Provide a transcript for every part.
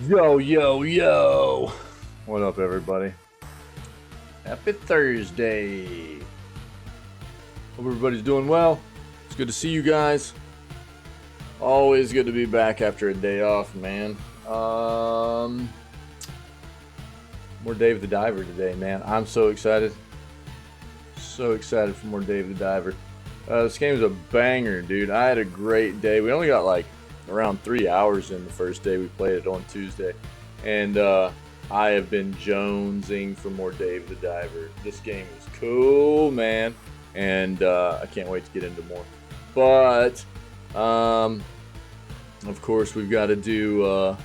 Yo, yo, yo. What up, everybody? Happy Thursday. Hope everybody's doing well. It's good to see you guys. Always good to be back after a day off, man. More Dave the Diver today, man. I'm so excited. So excited for more Dave the Diver. This game is a banger, dude. I had a great day. We only got like around 3 hours in the first day we played it on Tuesday. And I have been jonesing for more Dave the Diver. This game is cool, man. And I can't wait to get into more. But, of course, we've got to do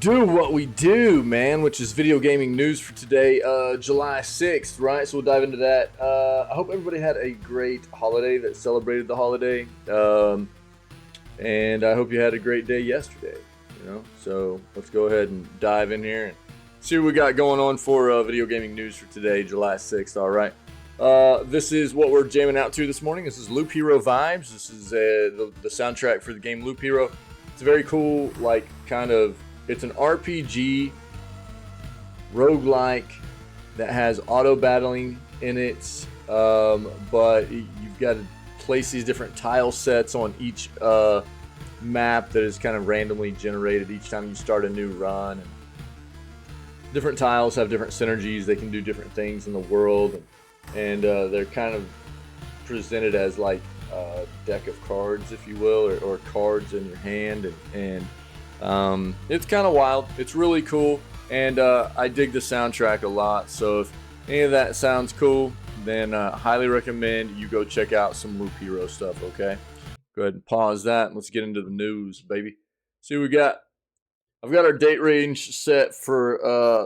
what we do, man, which is video gaming news for today, July 6th, right? So we'll dive into that. I hope everybody had a great holiday that celebrated the holiday. And I hope you had a great day yesterday, you know? So let's go ahead and dive in here and see what we got going on for video gaming news for today, July 6th, all right? This is what we're jamming out to this morning. This is Loop Hero Vibes. This is the soundtrack for the game Loop Hero. It's a very cool, like, kind of, it's an RPG roguelike that has auto battling in it, but you've got to place these different tile sets on each map that is kind of randomly generated each time you start a new run. And different tiles have different synergies. They can do different things in the world, and they're kind of presented as like a deck of cards, if you will, or cards in your hand, and it's kind of wild. It's really cool, and I dig the soundtrack a lot. So if any of that sounds cool, then highly recommend you go check out some Loop Hero stuff, okay? Go ahead and pause that, and let's get into the news, baby. See what we got. I've got our date range set for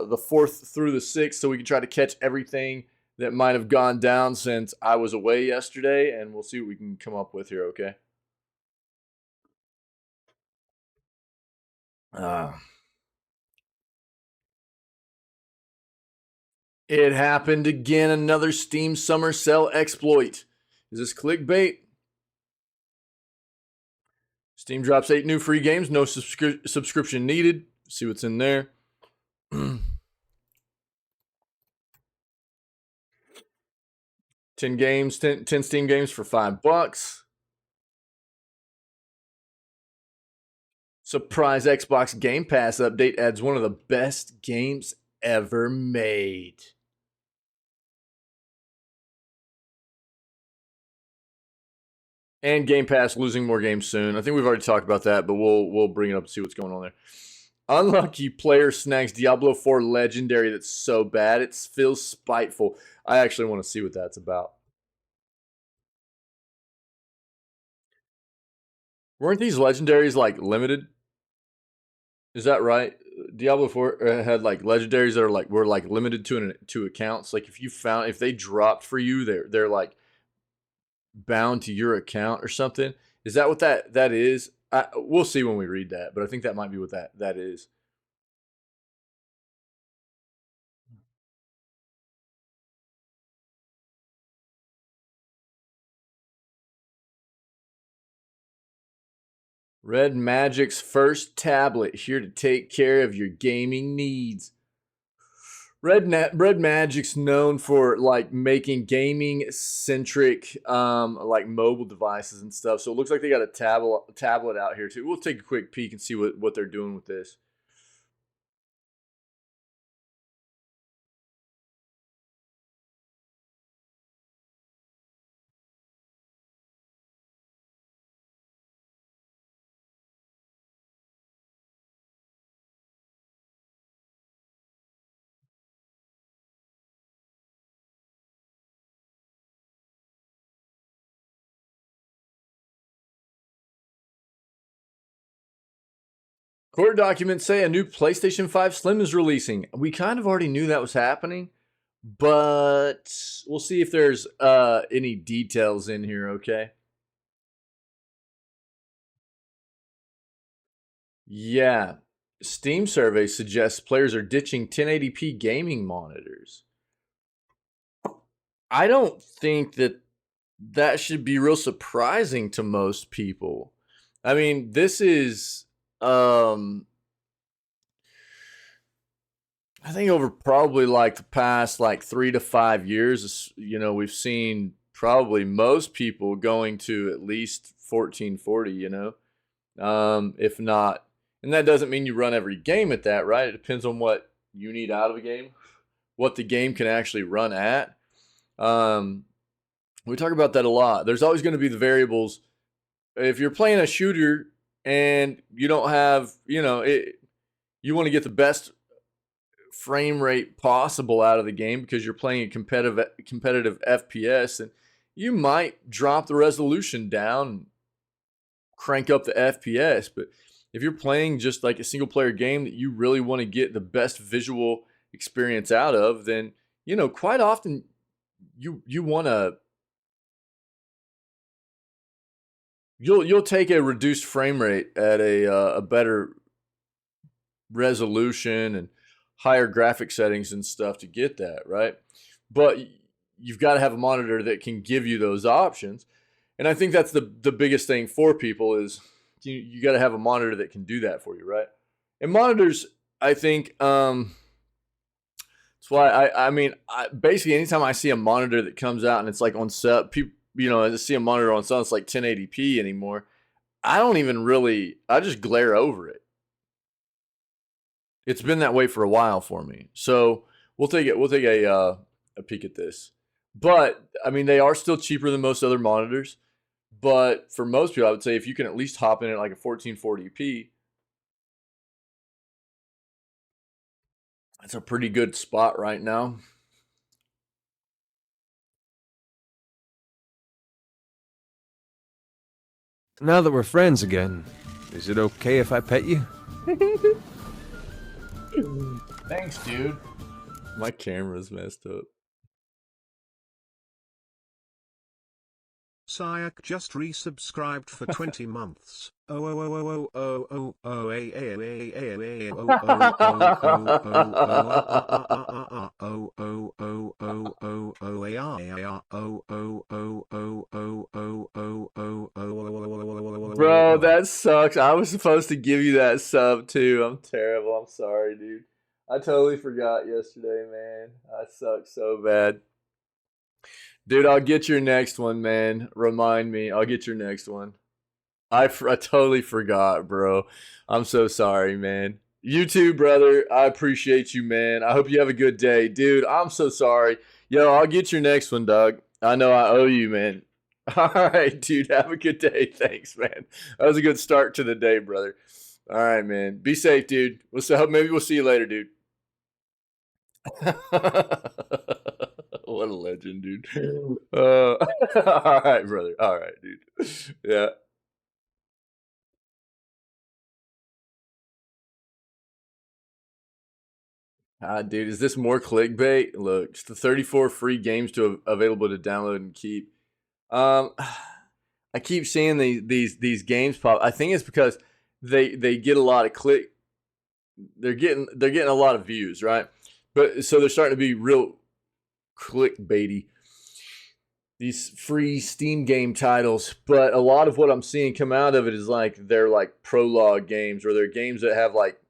the 4th through the 6th, so we can try to catch everything that might have gone down since I was away yesterday, and we'll see what we can come up with here, okay? It happened again, another Steam Summer Sale exploit. Is this clickbait? Steam drops 8 new free games, no subscription needed. See what's in there. 10 games, 10 Steam games for $5. Surprise Xbox Game Pass update adds one of the best games ever made. And Game Pass losing more games soon. I think we've already talked about that, but we'll bring it up and see what's going on there. Unlucky player snags Diablo 4 Legendary that's so bad it feels spiteful. I actually want to see what that's about. Weren't these Legendaries like limited? Is that right? Diablo 4 had like legendaries that are like were like limited to accounts. Like if they dropped for you, they're like bound to your account or something. Is that what that is? We'll see when we read that, but I think that might be what that is. Red Magic's first tablet here to take care of your gaming needs. Red Magic's known for like making gaming centric like mobile devices and stuff. So it looks like they got a tablet out here too. We'll take a quick peek and see what they're doing with this. Court documents say a new PlayStation 5 Slim is releasing. We kind of already knew that was happening, but we'll see if there's any details in here, okay? Yeah. Steam survey suggests players are ditching 1080p gaming monitors. I don't think that should be real surprising to most people. I mean, this is I think over probably like the past like 3 to 5 years, we've seen probably most people going to at least 1440, if not, and that doesn't mean you run every game at that, right? It depends on what you need out of a game, what the game can actually run at. We talk about that a lot. There's always going to be the variables. If you're playing a shooter and you don't have, you want to get the best frame rate possible out of the game because you're playing a competitive FPS, and you might drop the resolution down, crank up the FPS. But if you're playing just like a single player game that you really want to get the best visual experience out of, then quite often you want to you'll take a reduced frame rate at a better resolution and higher graphic settings and stuff to get that, right? But you've got to have a monitor that can give you those options. And I think that's the biggest thing for people is you got to have a monitor that can do that for you, right? And monitors, I think, that's why basically anytime I see a monitor that comes out and it's like on set, people, I see a monitor on set, it's like 1080p anymore. I just glare over it. It's been that way for a while for me. So we'll take a peek at this. But I mean, they are still cheaper than most other monitors. But for most people, I would say if you can at least hop in at like a 1440p, that's a pretty good spot right now. Now that we're friends again, is it okay if I pet you? Thanks, dude. My camera's messed up. Sayak just resubscribed for 20 months. Oh oh oh oh oh oh oh a a a a a oh oh oh oh oh oh oh a oh oh oh oh oh oh oh. Bro, that sucks. I was supposed to give you that sub too. I'm terrible. I'm sorry, dude. I totally forgot yesterday, man. I suck so bad. Dude, I'll get your next one, man. Remind me. I'll get your next one. I totally forgot, bro. I'm so sorry, man. You too, brother. I appreciate you, man. I hope you have a good day. Dude, I'm so sorry. Yo, I'll get your next one, dog. I know I owe you, man. All right, dude. Have a good day. Thanks, man. That was a good start to the day, brother. All right, man. Be safe, dude. Maybe we'll see you later, dude. What a legend, dude. All right, brother. All right, dude. Yeah. Dude, is this more clickbait? Look, it's the 34 free games available to download and keep. I keep seeing these games pop. I think it's because they get a lot of click. They're getting a lot of views, right? But so they're starting to be real clickbaity. These free Steam game titles, but a lot of what I'm seeing come out of it is like they're like prologue games, or they're games that have like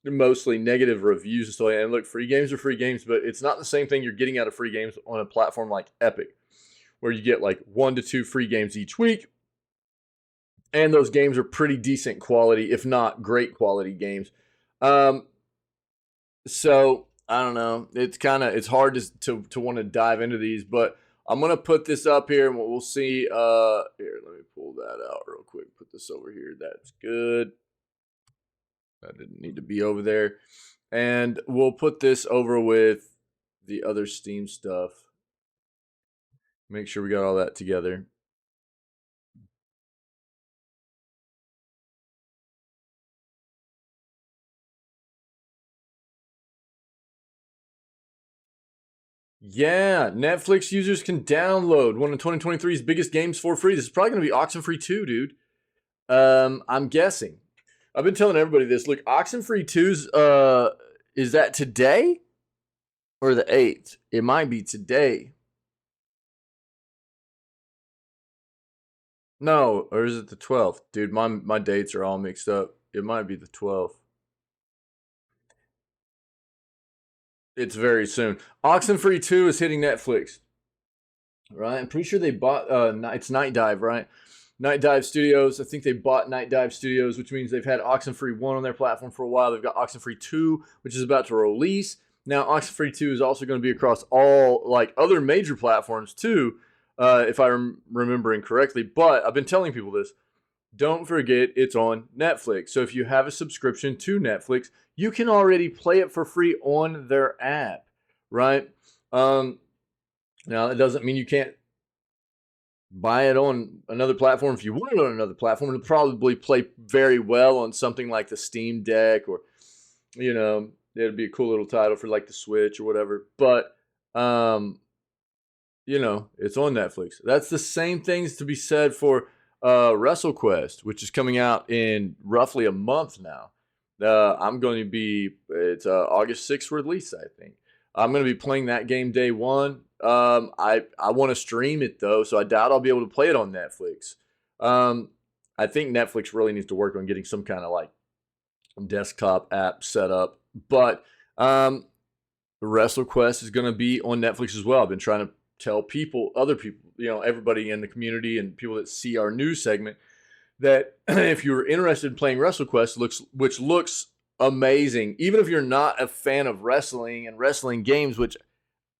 mostly negative reviews and so on. And look, free games are free games, but it's not the same thing you're getting out of free games on a platform like Epic, where you get like 1 to 2 free games each week. And those games are pretty decent quality, if not great quality games. So I don't know. It's hard to want to dive into these, but I'm gonna put this up here and we'll see. Here, let me pull that out real quick. Put this over here. That's good. That didn't need to be over there. And we'll put this over with the other Steam stuff. Make sure we got all that together. Yeah, Netflix users can download one of 2023's biggest games for free. This is probably going to be Oxenfree 2, dude. I'm guessing. I've been telling everybody this. Look, Oxenfree 2's, is that today? Or the 8th? It might be today. No, or is it the 12th? Dude, my dates are all mixed up. It might be the 12th. It's very soon. Oxenfree 2 is hitting Netflix. Right? I'm pretty sure they bought it's Night Dive, right? Night Dive Studios. I think they bought Night Dive Studios, which means they've had Oxenfree 1 on their platform for a while. They've got Oxenfree 2, which is about to release. Now, Oxenfree 2 is also going to be across all like other major platforms too, if I'm remembering correctly. But I've been telling people this. Don't forget it's on Netflix. So if you have a subscription to Netflix, you can already play it for free on their app, right? Now, it doesn't mean you can't buy it on another platform. If you want it on another platform, it'll probably play very well on something like the Steam Deck, or, you know, it'd be a cool little title for like the Switch or whatever. But, you know, it's on Netflix. That's the same things to be said for WrestleQuest, which is coming out in roughly a month now. It's August 6th release, I think. I'm going to be playing that game day one. I want to stream it though, so I doubt I'll be able to play it on Netflix. I think Netflix really needs to work on getting some kind of like desktop app set up. But WrestleQuest is going to be on Netflix as well. I've been trying to tell other people, you know, everybody in the community and people that see our news segment, that if you're interested in playing WrestleQuest, which looks amazing, even if you're not a fan of wrestling and wrestling games, which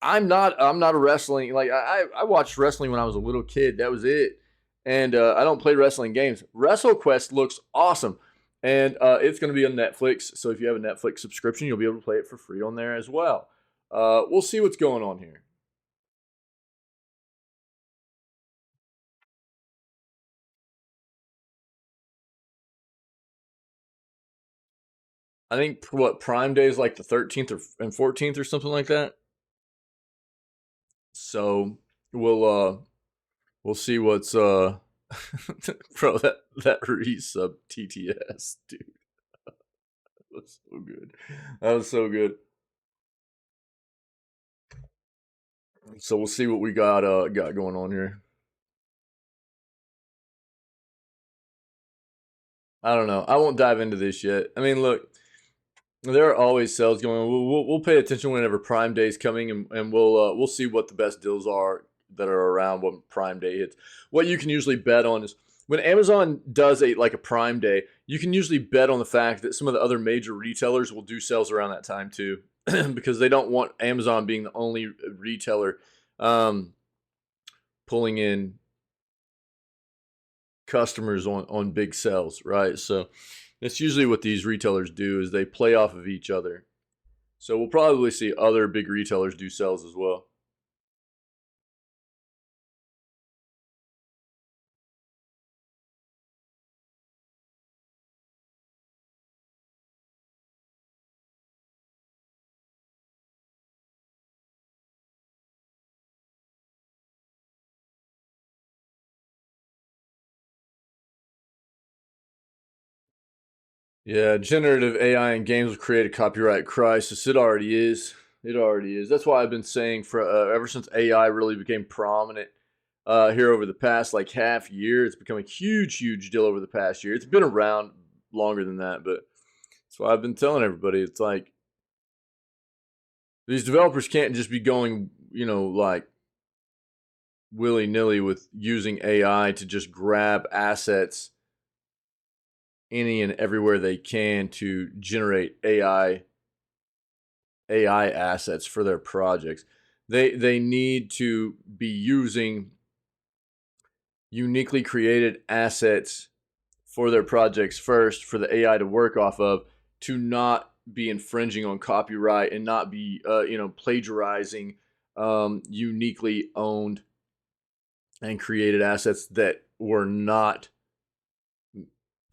I'm not a wrestling, like I watched wrestling when I was a little kid. That was it. And I don't play wrestling games. WrestleQuest looks awesome. And it's going to be on Netflix. So if you have a Netflix subscription, you'll be able to play it for free on there as well. We'll see what's going on here. I think Prime Day is like the 13th and 14th or something like that. So we'll see what's bro, that resub TTS, dude. That was so good. That was so good. So we'll see what we got going on here. I don't know. I won't dive into this yet. I mean, look, there are always sales going on. We'll pay attention whenever Prime Day is coming, and we'll see what the best deals are that are around when Prime Day hits. What you can usually bet on is when Amazon does a Prime Day, you can usually bet on the fact that some of the other major retailers will do sales around that time too, because they don't want Amazon being the only retailer pulling in customers on big sales, right? So that's usually what these retailers do, is they play off of each other. So we'll probably see other big retailers do sales as well. Yeah, generative AI in games will create a copyright crisis. It already is. It already is. That's why I've been saying for ever since AI really became prominent here over the past like half year. It's become a huge, huge deal over the past year. It's been around longer than that, but that's why I've been telling everybody. It's like these developers can't just be going, you know, like willy-nilly with using AI to just grab assets any and everywhere they can to generate AI assets for their projects. They need to be using uniquely created assets for their projects first for the AI to work off of, to not be infringing on copyright and not be plagiarizing uniquely owned and created assets that were not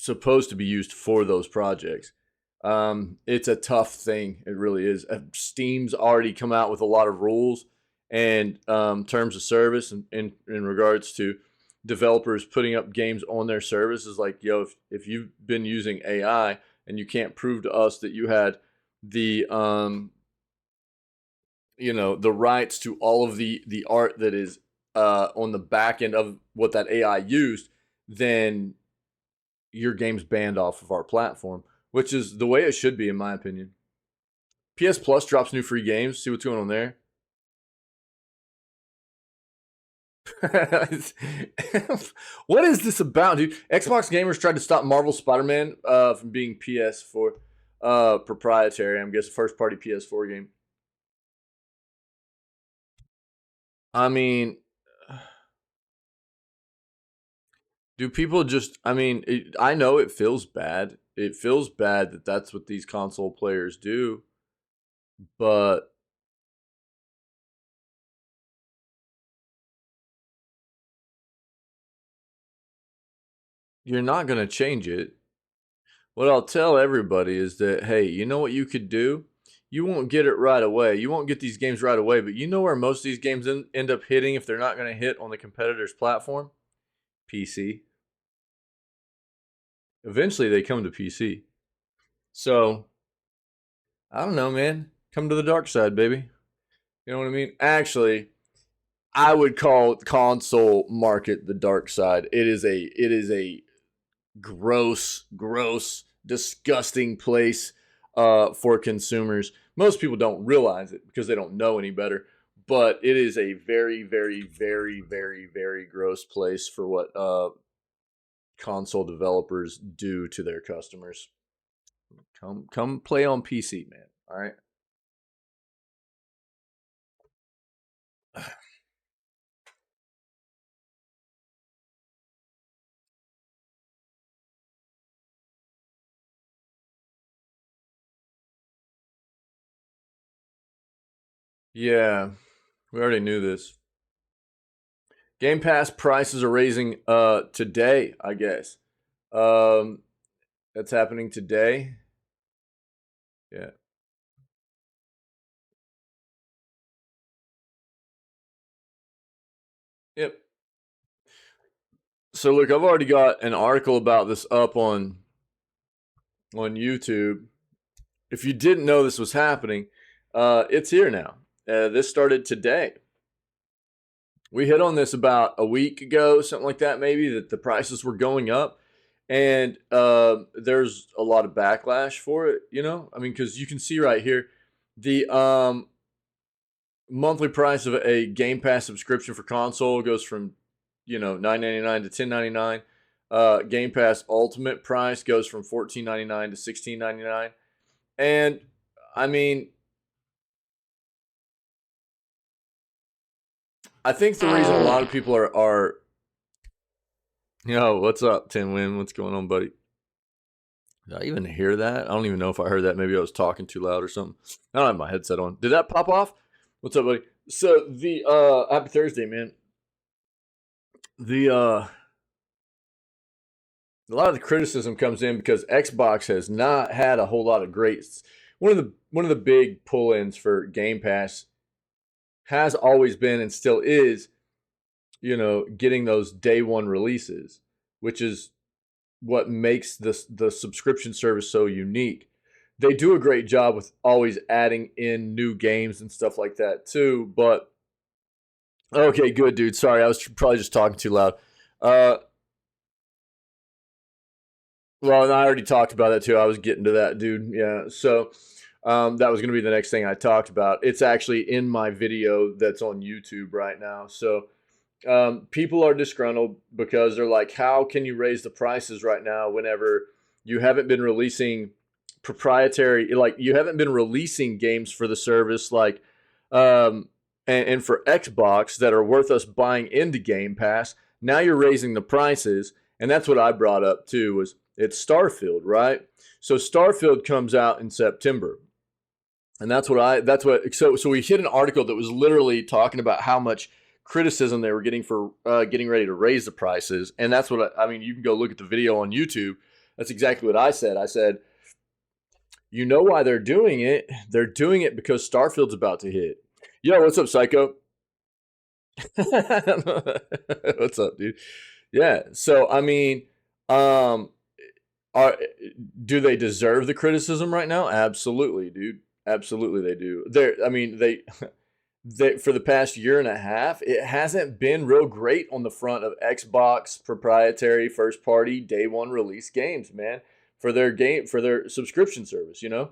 supposed to be used for those projects. It's a tough thing. It really is. Steam's already come out with a lot of rules and terms of service in regards to developers putting up games on their service. Is like, yo, if you've been using AI and you can't prove to us that you had the the rights to all of the art that is on the back end of what that AI used, then your game's banned off of our platform, which is the way it should be, in my opinion. PS Plus drops new free games. See what's going on there. What is this about, dude? Xbox gamers tried to stop Marvel Spider-Man from being PS4 proprietary. I'm guessing first party PS4 game. I mean, do people just? I mean, I know it feels bad. It feels bad that that's what these console players do, but you're not gonna change it. What I'll tell everybody is that, hey, you know what you could do? You won't get it right away. You won't get these games right away, but you know where most of these games end up hitting if they're not going to hit on the competitor's platform? PC. Eventually, they come to PC. So, I don't know, man. Come to the dark side, baby. You know what I mean? Actually, I would call console market the dark side. It is a gross, disgusting place for consumers. Most people don't realize it because they don't know any better. But it is a very, very, very, very, very gross place for what console developers do to their customers. Come play on PC, man. All right. Yeah, we already knew this. Game Pass prices are raising today, I guess. Um that's happening today. Yeah. Yep. So look, I've already got an article about this up on YouTube. If you didn't know this was happening, it's here now. This started today. We hit on this about a week ago, something like that, maybe, that the prices were going up. And there's a lot of backlash for it, you know? I mean, because you can see right here the monthly price of a Game Pass subscription for console goes from, $9.99 to $10.99. Game Pass Ultimate price goes from $14.99 to $16.99. And I mean, I think the reason a lot of people are what's up, Tin Win? What's going on, buddy? Did I even hear that? I don't even know if I heard that. Maybe I was talking too loud or something. I don't have my headset on. Did that pop off? What's up, buddy? So the happy Thursday, man. The a lot of the criticism comes in because Xbox has not had a whole lot of greats. One of the big pull-ins for Game Pass has always been and still is, getting those day one releases, which is what makes the subscription service so unique. They do a great job with always adding in new games and stuff like that too. But okay, good, dude. Sorry, I was probably just talking too loud. Well, I already talked about that too. I was getting to that, dude. Yeah. So that was going to be the next thing I talked about. It's actually in my video that's on YouTube right now. So people are disgruntled because they're like, how can you raise the prices right now whenever you haven't been releasing proprietary, like you haven't been releasing games for the service, like, and for Xbox that are worth us buying into Game Pass. Now you're raising the prices. And that's what I brought up too, was it's Starfield, right? So Starfield comes out in September. And so we hit an article that was literally talking about how much criticism they were getting for getting ready to raise the prices. And that's what I mean, you can go look at the video on YouTube. That's exactly what I said. I said, you know why they're doing it? They're doing it because Starfield's about to hit. Yo, what's up, Psycho? What's up, dude? Yeah. So I mean, do they deserve the criticism right now? Absolutely, dude. Absolutely, they do. that for the past year and a half, it hasn't been real great on the front of Xbox proprietary first party day one release games, man, for their subscription service, you know?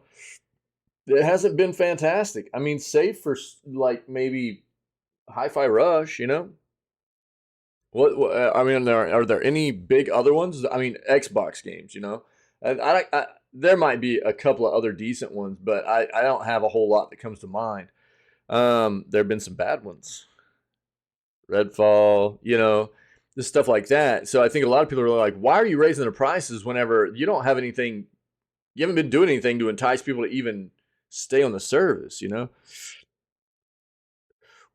It hasn't been fantastic. I mean, save for like maybe Hi-Fi Rush, you know? I mean, are there any big other ones? I mean, Xbox games, you know? There might be a couple of other decent ones, but I don't have a whole lot that comes to mind. There have been some bad ones. Redfall, you know, just stuff like that. So I think a lot of people are like, why are you raising the prices whenever you don't have anything, you haven't been doing anything to entice people to even stay on the service, you know?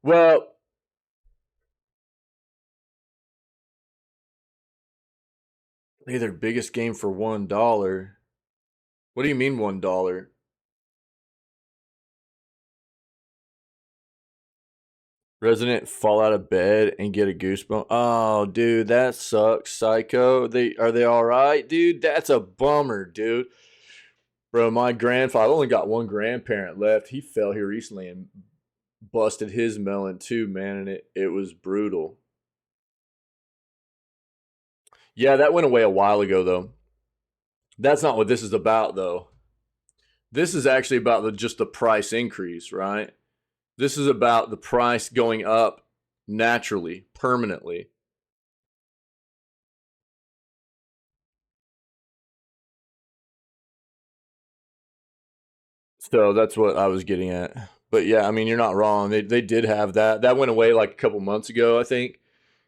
Well, hey, their biggest game for $1. What do you mean $1? Resident fall out of bed and get a goosebump. Oh, dude, that sucks. Psycho. They all right, dude? That's a bummer, dude. Bro, my grandfather, I only got one grandparent left. He fell here recently and busted his melon too, man, and it was brutal. Yeah, that went away a while ago though. That's not what this is about though. This is actually about just the price increase, right? This is about the price going up naturally, permanently. So that's what I was getting at. But yeah, I mean, you're not wrong. They did have that. That went away like a couple months ago, I think.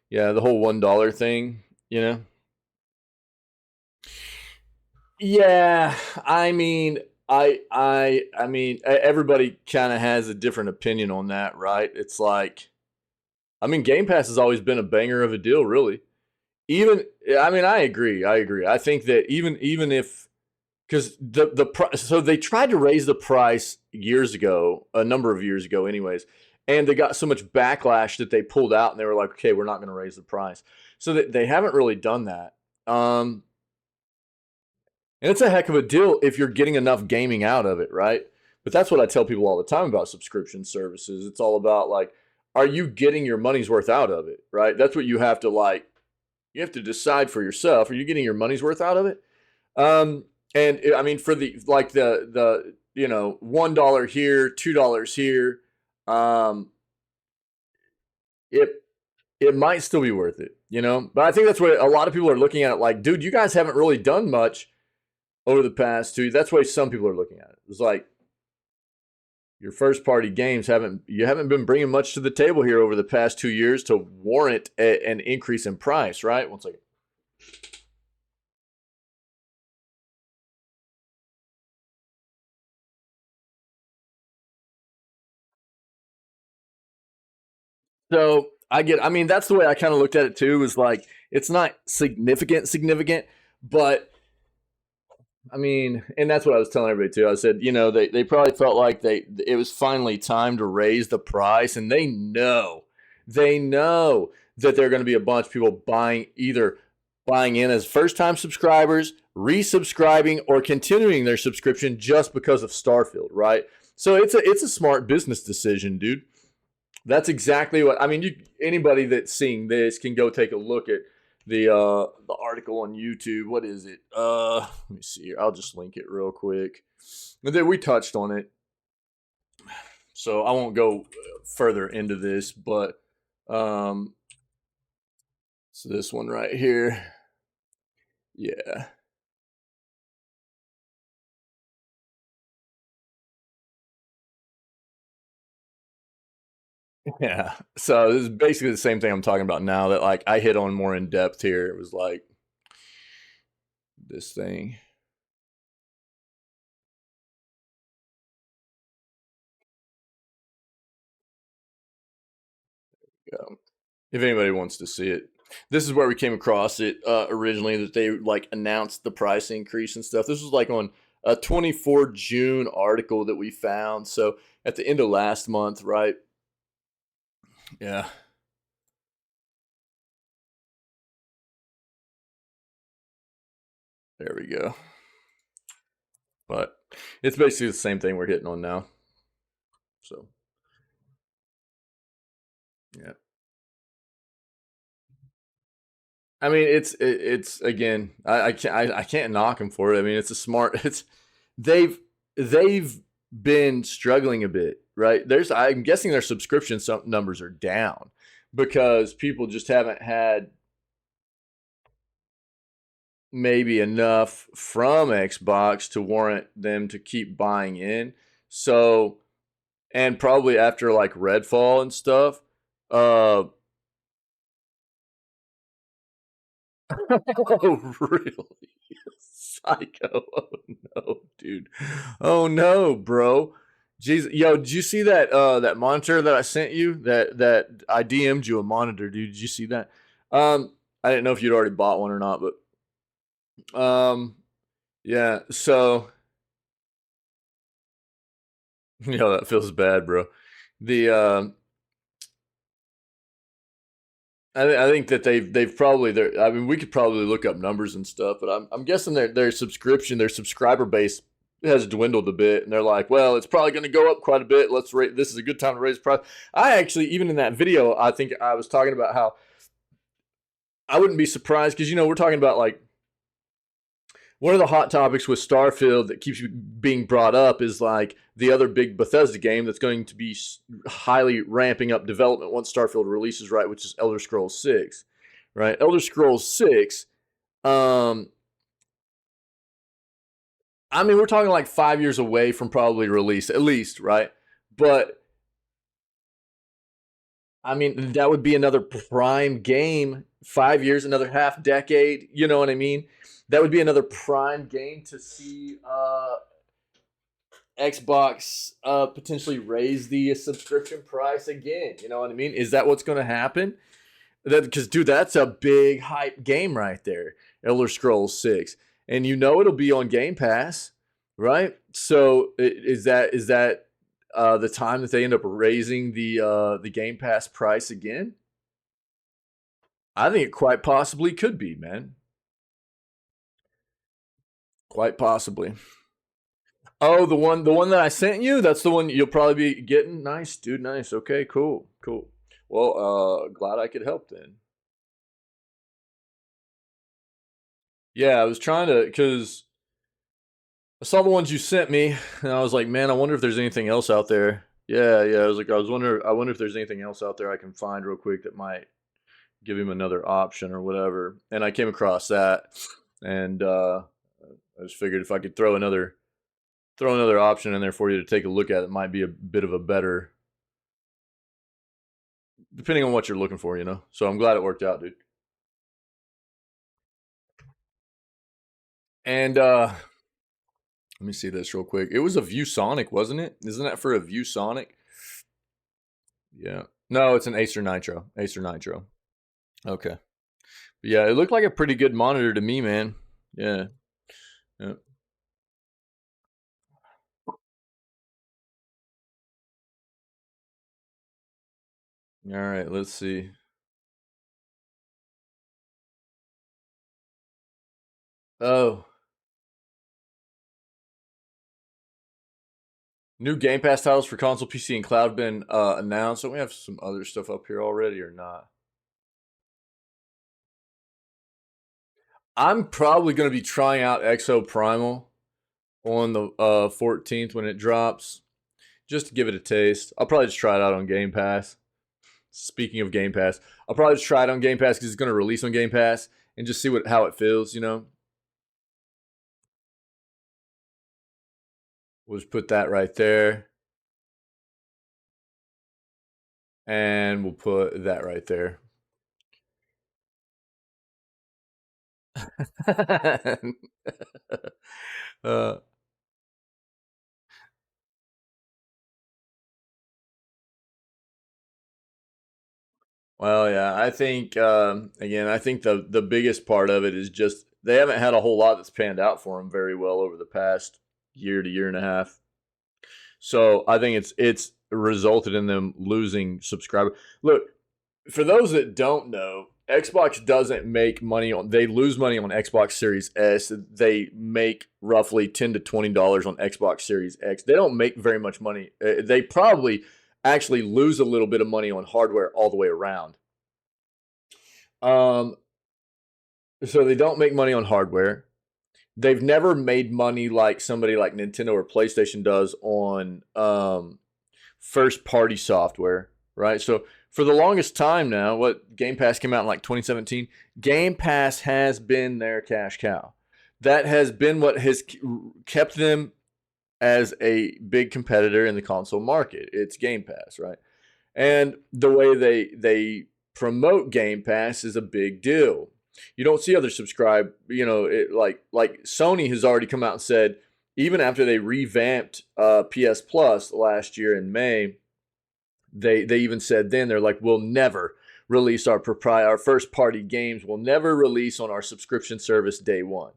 Yeah, the whole $1 thing, you know. Yeah, I mean, I mean, everybody kind of has a different opinion on that, right? It's like, I mean, Game Pass has always been a banger of a deal, really. Even, I mean, I agree. I agree. I think that even if because so they tried to raise the price years ago, a number of years ago, anyways, and they got so much backlash that they pulled out and they were like, okay, we're not going to raise the price. So they haven't really done that. And it's a heck of a deal if you're getting enough gaming out of it, right? But that's what I tell people all the time about subscription services. It's all about like, are you getting your money's worth out of it, right? That's what you have to like. You have to decide for yourself. Are you getting your money's worth out of it? And I mean, for the like the you know $1 here, $2 here, um, it it might still be worth it, you know. But I think that's what a lot of people are looking at it like, dude, you guys haven't really done much over the past 2. That's why some people are looking at it. It's like your first party games haven't been bringing much to the table here over the past 2 years to warrant an increase in price, right? One second. So I mean, that's the way I kind of looked at it too. Is like it's not significant, but I mean, and that's what I was telling everybody too. I said, you know, they probably felt like it was finally time to raise the price, and they know that there are going to be a bunch of people buying in as first time subscribers, resubscribing, or continuing their subscription just because of Starfield, right? So it's a smart business decision, dude. That's exactly what I mean. Anybody that's seeing this can go take a look at the article on YouTube. What is it? Let me see here. I'll just link it real quick. And then we touched on it, so I won't go further into this. But so this one right here, yeah. Yeah. So this is basically the same thing I'm talking about now that like I hit on more in depth here. It was like this thing. Yeah. If anybody wants to see it, this is where we came across it originally that they like announced the price increase and stuff. This was like on a 24 June article that we found. So at the end of last month, right? Yeah. There we go. But it's basically the same thing we're hitting on now. So Yeah. I mean, it's again, I can't knock them for it. I mean, it's a smart. They've they've been struggling a bit, right? I'm guessing their subscription numbers are down because people just haven't had maybe enough from Xbox to warrant them to keep buying in. So, and probably after like Redfall and stuff, uh, oh, really? Psycho. Oh no, dude. Oh no, bro. Jeez, yo, did you see that monitor that I sent you? That I DM'd you a monitor, dude. Did you see that? I didn't know if you'd already bought one or not, but yeah. So, that feels bad, bro. The I think that they've probably I mean, we could probably look up numbers and stuff, but I'm guessing their subscriber base has dwindled a bit, and they're like, well, it's probably going to go up quite a bit. Let's rate. This is a good time to raise the price. I actually, even in that video, I think I was talking about how I wouldn't be surprised because we're talking about like one of the hot topics with Starfield that keeps being brought up is like the other big Bethesda game that's going to be highly ramping up development once Starfield releases, right? Which is Elder Scrolls 6, right? Elder Scrolls 6. I mean, we're talking like 5 years away from probably release, at least, right? But I mean, that would be another prime game. 5 years, another half decade. You know what I mean? That would be another prime game to see Xbox potentially raise the subscription price again. You know what I mean? Is that what's going to happen? Because, dude, that's a big hype game right there, Elder Scrolls 6. And it'll be on Game Pass, right? So is that the time that they end up raising the Game Pass price again? I think it quite possibly could be, man. Quite possibly. Oh, the one that I sent you, that's the one you'll probably be getting. Nice, dude. Nice. Okay, cool. Well, glad I could help then. Yeah, I was trying to, because I saw the ones you sent me, and I was like, man, I wonder if there's anything else out there. Yeah. I wonder if there's anything else out there I can find real quick that might give him another option or whatever. And I came across that, and I just figured if I could throw another option in there for you to take a look at, it might be a bit of a better, depending on what you're looking for, So I'm glad it worked out, dude. And let me see this real quick. It was a ViewSonic, wasn't it? Isn't that for a ViewSonic? Yeah. No, it's an Acer Nitro. Acer Nitro. Okay. But yeah, it looked like a pretty good monitor to me, man. Yeah. Yeah. All right, let's see. Oh, new Game Pass titles for console, PC, and cloud have been announced. Don't we have some other stuff up here already or not? I'm probably going to be trying out Exo Primal on the 14th when it drops, just to give it a taste. I'll probably just try it out on Game Pass. Speaking of Game Pass, I'll probably just try it on Game Pass because it's going to release on Game Pass and just see how it feels, We'll just put that right there. And we'll put that right there. uh, well, yeah, I think again, I think the biggest part of it is just they haven't had a whole lot that's panned out for them very well over the past year to year and a half. So I think it's resulted in them losing subscribers. Look, for those that don't know, Xbox doesn't make money on. They lose money on Xbox Series S. They make roughly $10 to $20 on Xbox Series X. They don't make very much money. They probably actually lose a little bit of money on hardware all the way around. So they don't make money on hardware. They've never made money like somebody like Nintendo or PlayStation does on first party software, right? So for the longest time now, what Game Pass came out in like 2017, Game Pass has been their cash cow. That has been what has kept them as a big competitor in the console market. It's Game Pass, right? And the way they promote Game Pass is a big deal. You don't see other subscribe, like Sony has already come out and said, even after they revamped PS Plus last year in May, they even said then, they're like, we'll never release our first party games. We'll never release on our subscription service day one.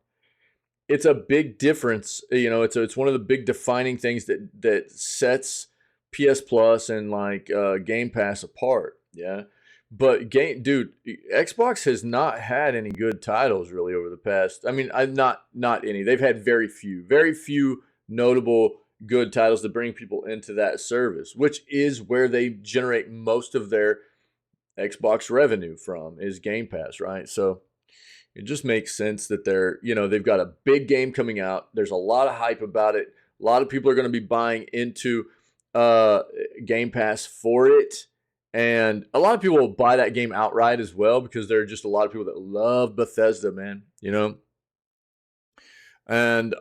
It's a big difference. It's one of the big defining things that sets PS Plus and like Game Pass apart. Yeah. But Xbox has not had any good titles really over the past. I mean, not any. They've had very few notable good titles to bring people into that service, which is where they generate most of their Xbox revenue from, is Game Pass, right? So it just makes sense that they've got a big game coming out. There's a lot of hype about it. A lot of people are going to be buying into Game Pass for it. And a lot of people will buy that game outright as well, because there are just a lot of people that love Bethesda, man, And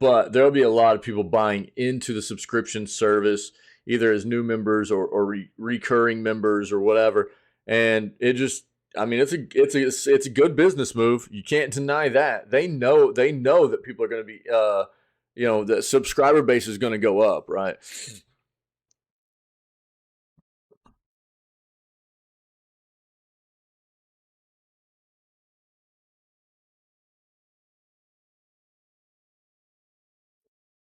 but there'll be a lot of people buying into the subscription service, either as new members or recurring members or whatever. And it's a good business move. You can't deny that. They know that people are going to be, the subscriber base is going to go up, right?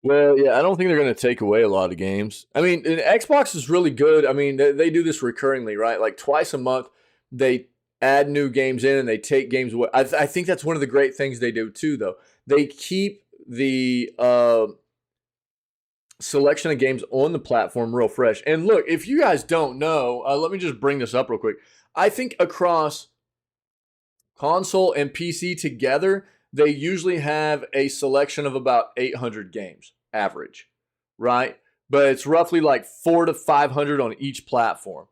Well, yeah, I don't think they're going to take away a lot of games. I mean, and Xbox is really good. I mean, they do this recurringly, right? Like twice a month, they add new games in and they take games away. I think that's one of the great things they do too, though. They keep the selection of games on the platform real fresh. And look, if you guys don't know, let me just bring this up real quick. I think across console and PC together, they usually have a selection of about 800 games average, right? But it's roughly like 400 to 500 on each platform.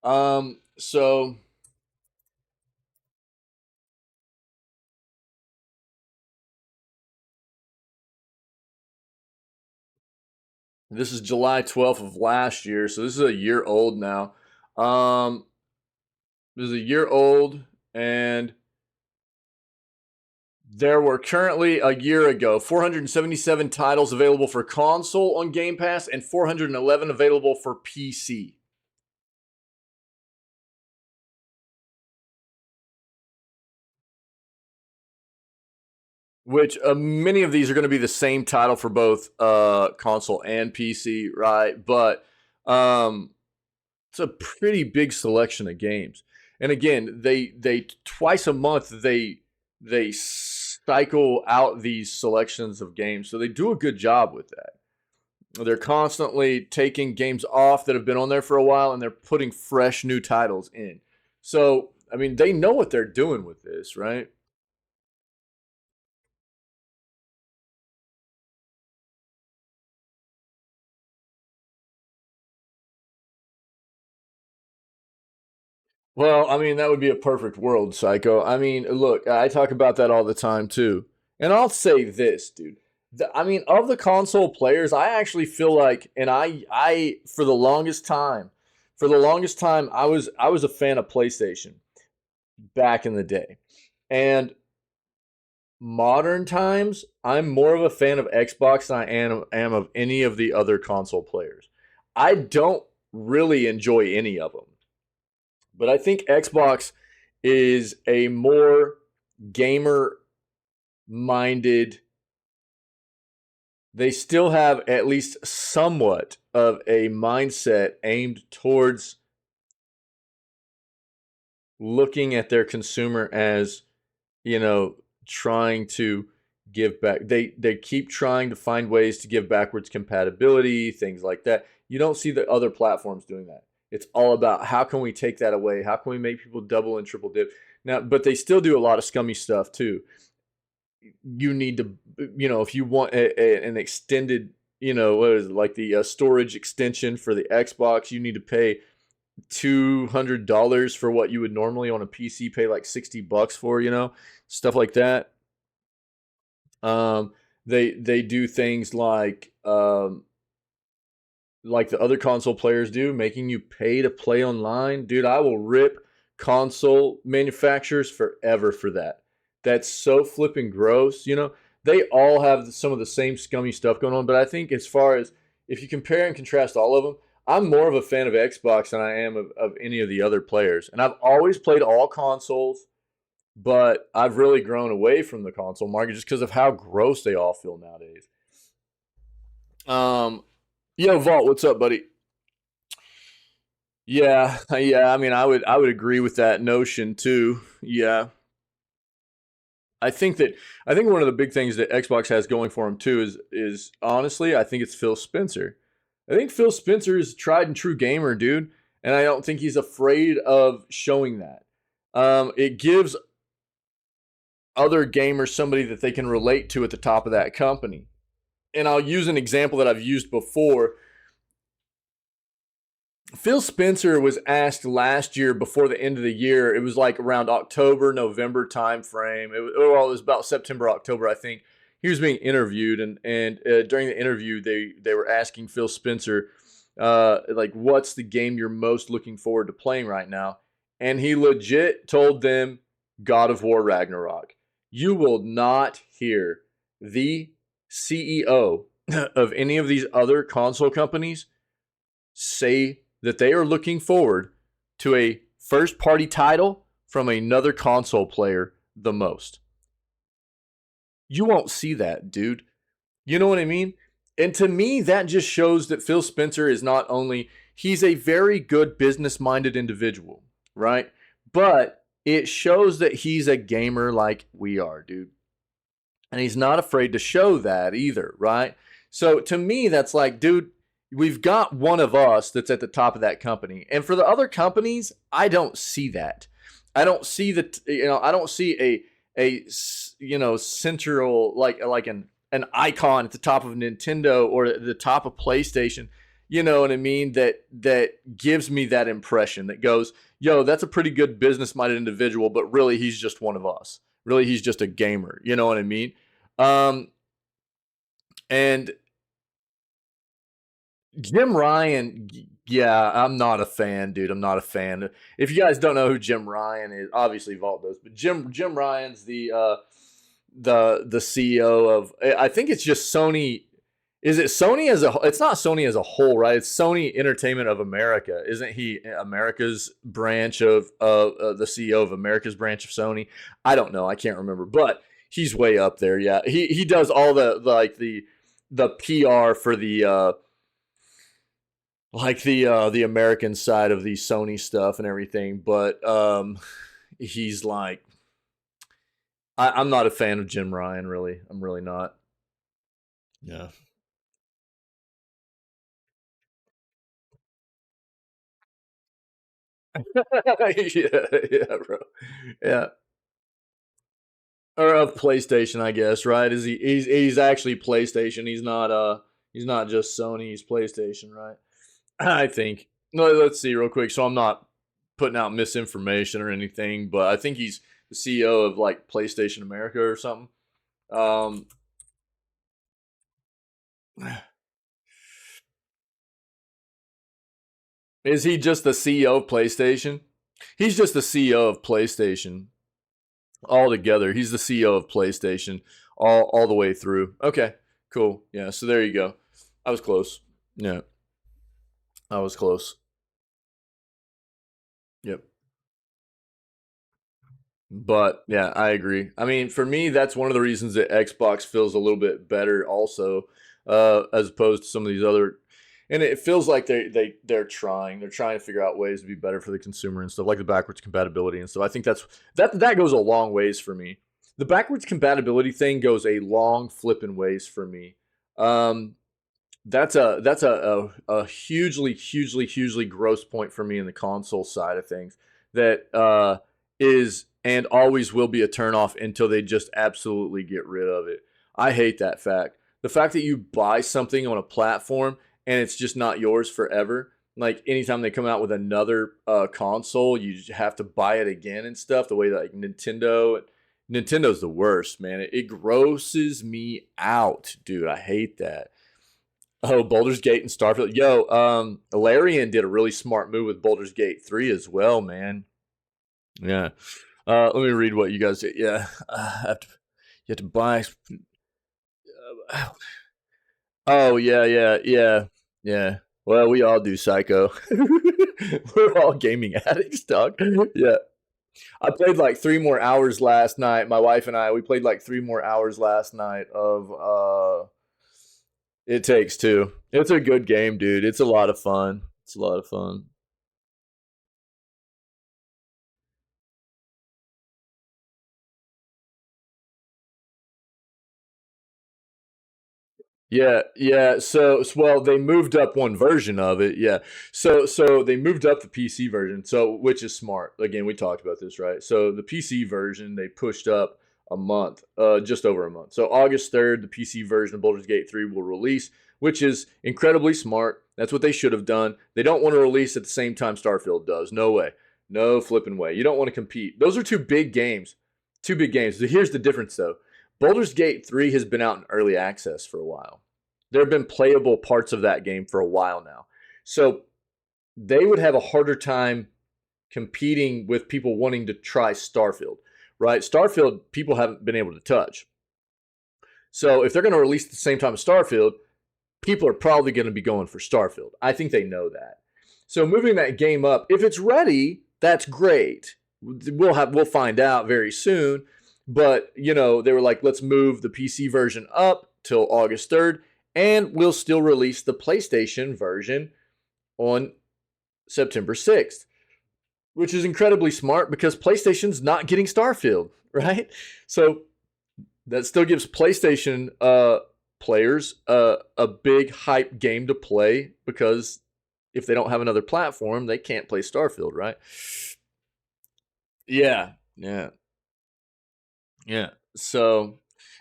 So this is July 12th of last year, so this is a year old now. This is a year old, and there were currently, a year ago, 477 titles available for console on Game Pass and 411 available for PC. Which many of these are going to be the same title for both console and PC, right? But it's a pretty big selection of games. And again, they twice a month they cycle out these selections of games, so they do a good job with that. They're constantly taking games off that have been on there for a while, and they're putting fresh new titles in. So I mean, they know what they're doing with this, right? Well, I mean, that would be a perfect world, Psycho. I mean, look, I talk about that all the time too. And I'll say this, dude. I mean, of the console players, I actually feel like, and for the longest time, I was a fan of PlayStation back in the day. And modern times, I'm more of a fan of Xbox than I am of any of the other console players. I don't really enjoy any of them. But I think Xbox is a more gamer minded. They still have at least somewhat of a mindset aimed towards looking at their consumer as, trying to give back. They keep trying to find ways to give backwards compatibility, things like that. You don't see the other platforms doing that. It's all about how can we take that away? How can we make people double and triple dip? Now, but they still do a lot of scummy stuff too. You need to, if you want an extended, what is it, like the storage extension for the Xbox, you need to pay $200 for what you would normally on a PC pay like $60 for, stuff like that. They do things like the other console players do, making you pay to play online. Dude, I will rip console manufacturers forever for that. That's so flipping gross. They all have some of the same scummy stuff going on, but I think as far as if you compare and contrast all of them, I'm more of a fan of Xbox than I am of any of the other players. And I've always played all consoles, but I've really grown away from the console market just because of how gross they all feel nowadays. Yo, Vault, what's up, buddy? Yeah. I mean, I would agree with that notion too. Yeah. I think one of the big things that Xbox has going for them too is honestly, I think it's Phil Spencer. I think Phil Spencer is a tried and true gamer, dude, and I don't think he's afraid of showing that. It gives other gamers somebody that they can relate to at the top of that company. And I'll use an example that I've used before. Phil Spencer was asked last year before the end of the year. It was like around October, November time frame. It was about September, October, I think. He was being interviewed, and during the interview, they were asking Phil Spencer, like, what's the game you're most looking forward to playing right now? And he legit told them God of War Ragnarok. You will not hear the CEO of any of these other console companies say that they are looking forward to a first-party title from another console player the most. You won't see that, dude. You know what I mean? And to me, that just shows that Phil Spencer is not only, he's a very good business-minded individual, right? But it shows that he's a gamer like we are, dude. And he's not afraid to show that either, right? So to me, that's like, dude, we've got one of us that's at the top of that company. And for the other companies, I don't see that. I don't see I don't see a central, like an icon at the top of Nintendo or at the top of PlayStation. You know what I mean? That gives me that impression that goes, yo, that's a pretty good business-minded individual, but really he's just one of us. Really, he's just a gamer. You know what I mean? And Jim Ryan, yeah, I'm not a fan, dude. I'm not a fan. If you guys don't know who Jim Ryan is, obviously Vault does, but Jim Ryan's the CEO of, I think it's just Sony. Is it Sony as a? It's not Sony as a whole, right? It's Sony Entertainment of America, isn't he? America's branch of the CEO of America's branch of Sony. I don't know. I can't remember, but he's way up there. Yeah, he does all the PR for the the American side of the Sony stuff and everything. But he's like, I'm not a fan of Jim Ryan. Really, I'm really not. Yeah. yeah, bro. Yeah. Or of PlayStation, I guess, right? He's actually PlayStation. He's not just Sony, he's PlayStation, right? I think. No, let's see real quick. So I'm not putting out misinformation or anything, but I think he's the CEO of like PlayStation America or something. Um is he just the CEO of PlayStation? He's just the CEO of PlayStation altogether. He's the CEO of PlayStation all the way through. Okay, cool. Yeah, so there you go. I was close. Yeah, I was close. Yep. But yeah, I agree. I mean, for me, that's one of the reasons that Xbox feels a little bit better, also, as opposed to some of these other. And it feels like they're trying. They're trying to figure out ways to be better for the consumer and stuff, like the backwards compatibility and stuff. I think that goes a long ways for me. the backwards compatibility thing goes a long flipping ways for me. Um, that's a hugely gross point for me in the console side of things. That is and always will be a turnoff until they just absolutely get rid of it. I hate that fact. The fact that you buy something on a platform and it's just not yours forever. Like anytime they come out with another console, you have to buy it again and stuff. The way that like Nintendo's the worst, man. It grosses me out, dude. I hate that. Oh, Baldur's Gate and Starfield. Yo, Larian did a really smart move with Baldur's Gate 3 as well, man. Yeah. Let me read what you guys did. Yeah. You have to buy. Oh, yeah. Well, we all do, Psycho. We're all gaming addicts, dog. Yeah. I played like 3 more hours last night. My wife and we played like 3 more hours last night of It Takes Two. It's a good game, dude. It's a lot of fun. It's a lot of fun. Yeah. Well, they moved up one version of it. Yeah. So they moved up the PC version. So which is smart. Again, we talked about this, right? So the PC version they pushed up a month, just over a month. So August 3rd, the PC version of Baldur's Gate 3 will release, which is incredibly smart. That's what they should have done. They don't want to release at the same time Starfield does. No way. No flipping way. You don't want to compete. Those are two big games. Two big games. Here's the difference though. Baldur's Gate 3 has been out in early access for a while. There have been playable parts of that game for a while now. So they would have a harder time competing with people wanting to try Starfield, right? Starfield, people haven't been able to touch. So if they're going to release at the same time as Starfield, people are probably going to be going for Starfield. I think they know that. So moving that game up, if it's ready, that's great. We'll find out very soon. But, they were like, let's move the PC version up till August 3rd, and we'll still release the PlayStation version on September 6th, which is incredibly smart because PlayStation's not getting Starfield, right? So that still gives PlayStation players a big hype game to play because if they don't have another platform, they can't play Starfield, right? Yeah. So,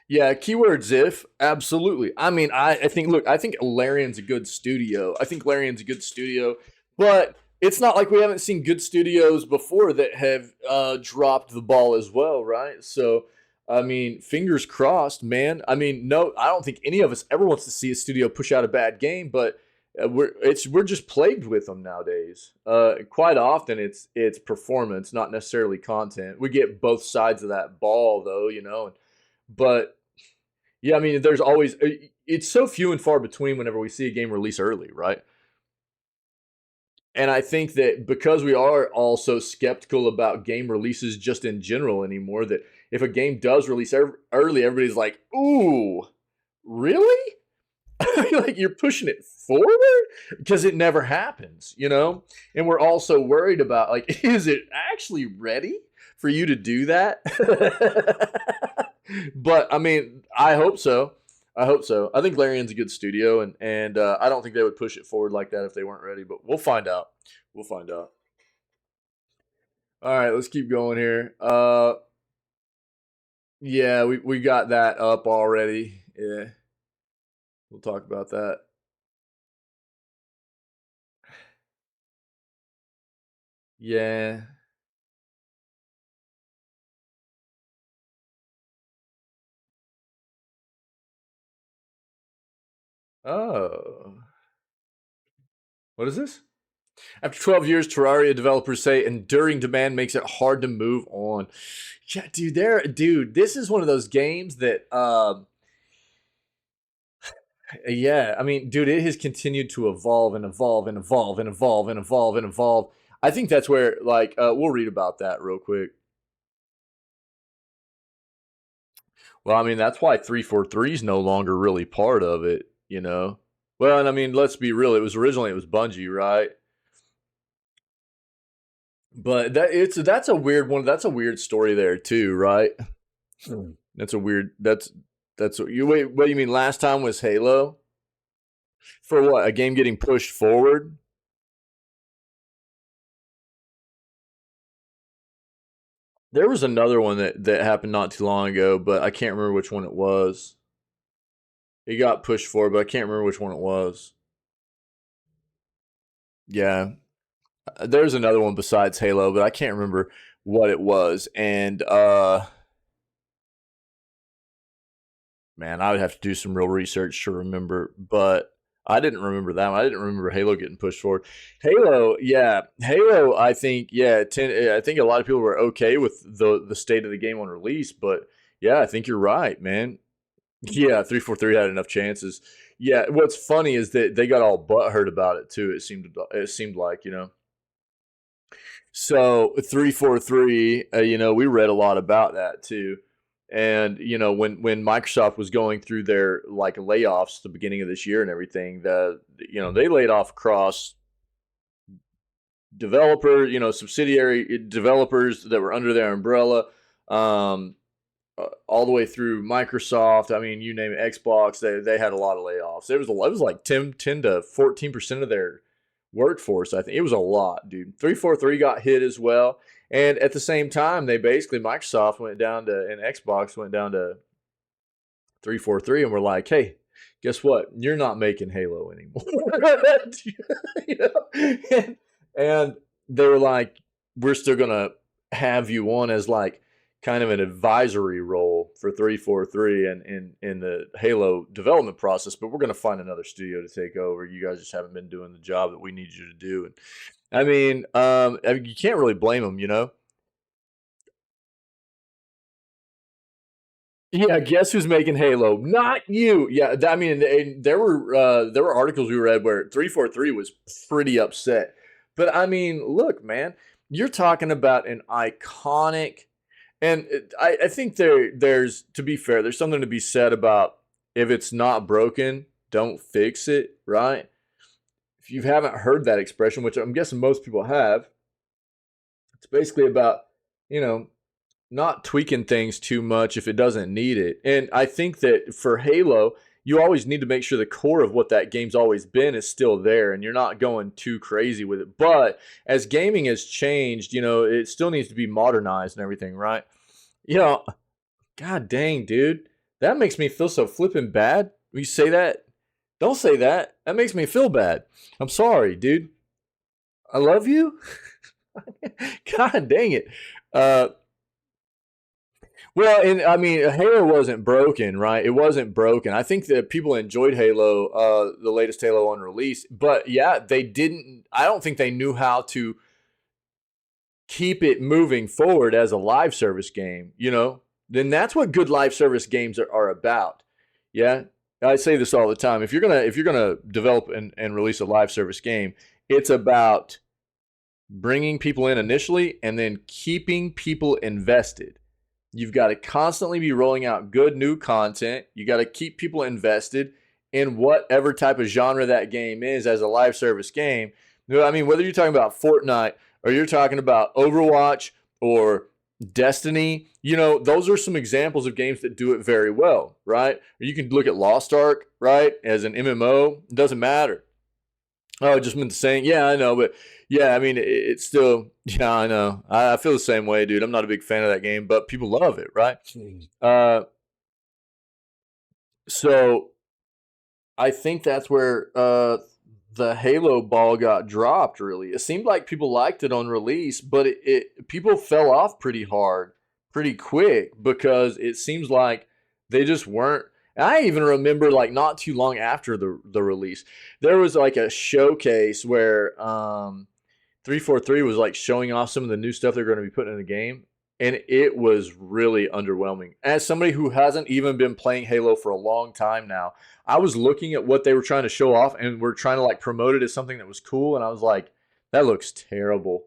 yeah, keywords if absolutely. I mean, I think I think Larian's a good studio. But it's not like we haven't seen good studios before that have dropped the ball as well, right? So, I mean, fingers crossed, man. I mean, no, I don't think any of us ever wants to see a studio push out a bad game, but we're just plagued with them nowadays. Quite often, it's performance, not necessarily content. We get both sides of that ball, though, But yeah, I mean, there's always it's so few and far between whenever we see a game release early, right? And I think that because we are all so skeptical about game releases just in general anymore, that if a game does release early, everybody's like, "Ooh, really?" Like you're pushing it forward because it never happens. And we're also worried about like, is it actually ready for you to do that? But I mean, I hope so. I think Larian's a good studio, and I don't think they would push it forward like that if they weren't ready. But we'll find out. We'll find out. All right, let's keep going here. Yeah, we got that up already. Yeah, we'll talk about that. Yeah. Oh, what is this? After 12 years, Terraria developers say enduring demand makes it hard to move on. Yeah, dude, this is one of those games that, yeah, I mean, dude, it has continued to evolve and evolve and evolve and evolve and evolve and evolve. I think that's where, like, we'll read about that real quick. Well, I mean, that's why 343 is no longer really part of it. Well, and I mean, let's be real. It was Bungie, right? But that's a weird one. That's a weird story there too, right? That's a weird. That's what you wait. What do you mean? Last time was Halo for what? A game getting pushed forward? There was another one that happened not too long ago, but I can't remember which one it was. It got pushed forward, but I can't remember which one it was. Yeah, there's another one besides Halo, but I can't remember what it was. And man, I would have to do some real research to remember, but I didn't remember that one. I didn't remember Halo getting pushed forward. Halo, yeah, Halo. I think, yeah, I think a lot of people were okay with the state of the game on release, but yeah, I think you're right, man. Yeah, 343 had enough chances. Yeah, what's funny is that they got all butthurt about it too. It seemed like, So 343, we read a lot about that too. And when Microsoft was going through their like layoffs at the beginning of this year and everything, they laid off across subsidiary developers that were under their umbrella, um, all the way through Microsoft. I mean, you name it, Xbox. They had a lot of layoffs. It was like 10 to 14% of their workforce. I think it was a lot, dude. 343 got hit as well, and at the same time, Microsoft went down to and Xbox went down to 343, and we're like, hey, guess what? You're not making Halo anymore. and they were like, we're still gonna have you on as like kind of an advisory role for 343 and in the Halo development process, but we're going to find another studio to take over. You guys just haven't been doing the job that we need you to do. And I mean, you can't really blame them. Yeah, guess who's making Halo? Not you. Yeah, I mean, there were articles we read where 343 was pretty upset. But I mean, look, man, you're talking about an iconic. And I think there's to be fair, there's something to be said about if it's not broken, don't fix it, right? If you haven't heard that expression, which I'm guessing most people have, it's basically about, you know, not tweaking things too much if it doesn't need it. And I think that for Halo, you always need to make sure the core of what that game's always been is still there and you're not going too crazy with it. But as gaming has changed, it still needs to be modernized and everything, right? You know, God dang, dude. That makes me feel so flippin' bad. When you say that, don't say that. That makes me feel bad. I'm sorry, dude. I love you. God dang it. Uh, well, and I mean, Halo wasn't broken, right? It wasn't broken. I think that people enjoyed Halo, the latest Halo on release, but yeah, they didn't. I don't think they knew how to keep it moving forward as a live service game. Then that's what good live service games are about. Yeah, I say this all the time. If you're gonna develop and release a live service game, it's about bringing people in initially and then keeping people invested. You've got to constantly be rolling out good new content. You got to keep people invested in whatever type of genre that game is as a live service game. I mean, whether you're talking about Fortnite or you're talking about Overwatch or Destiny, those are some examples of games that do it very well, right? Or you can look at Lost Ark, right, as an MMO. It doesn't matter. Oh, I just meant saying, yeah, I know, but yeah, I mean, it's still, yeah, I know. I feel the same way, dude. I'm not a big fan of that game, but people love it, right? Uh, so I think that's where the Halo ball got dropped. Really, it seemed like people liked it on release, but people fell off pretty hard, pretty quick because it seems like they just weren't. I even remember like not too long after the release, there was like a showcase where 343 was like showing off some of the new stuff they're going to be putting in the game, and it was really underwhelming. As somebody who hasn't even been playing Halo for a long time now, I was looking at what they were trying to show off and were trying to like promote it as something that was cool, and I was like, that looks terrible.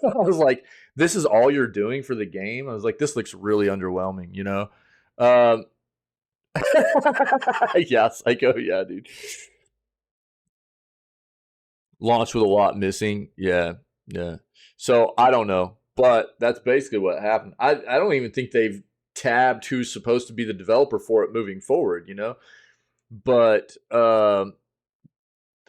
I was like, this is all you're doing for the game? I was like, this looks really underwhelming. Um, yeah, Psycho, yeah, dude. Launch with a lot missing. Yeah, yeah. So I don't know, but that's basically what happened. I don't even think they've tabbed who's supposed to be the developer for it moving forward, you know. But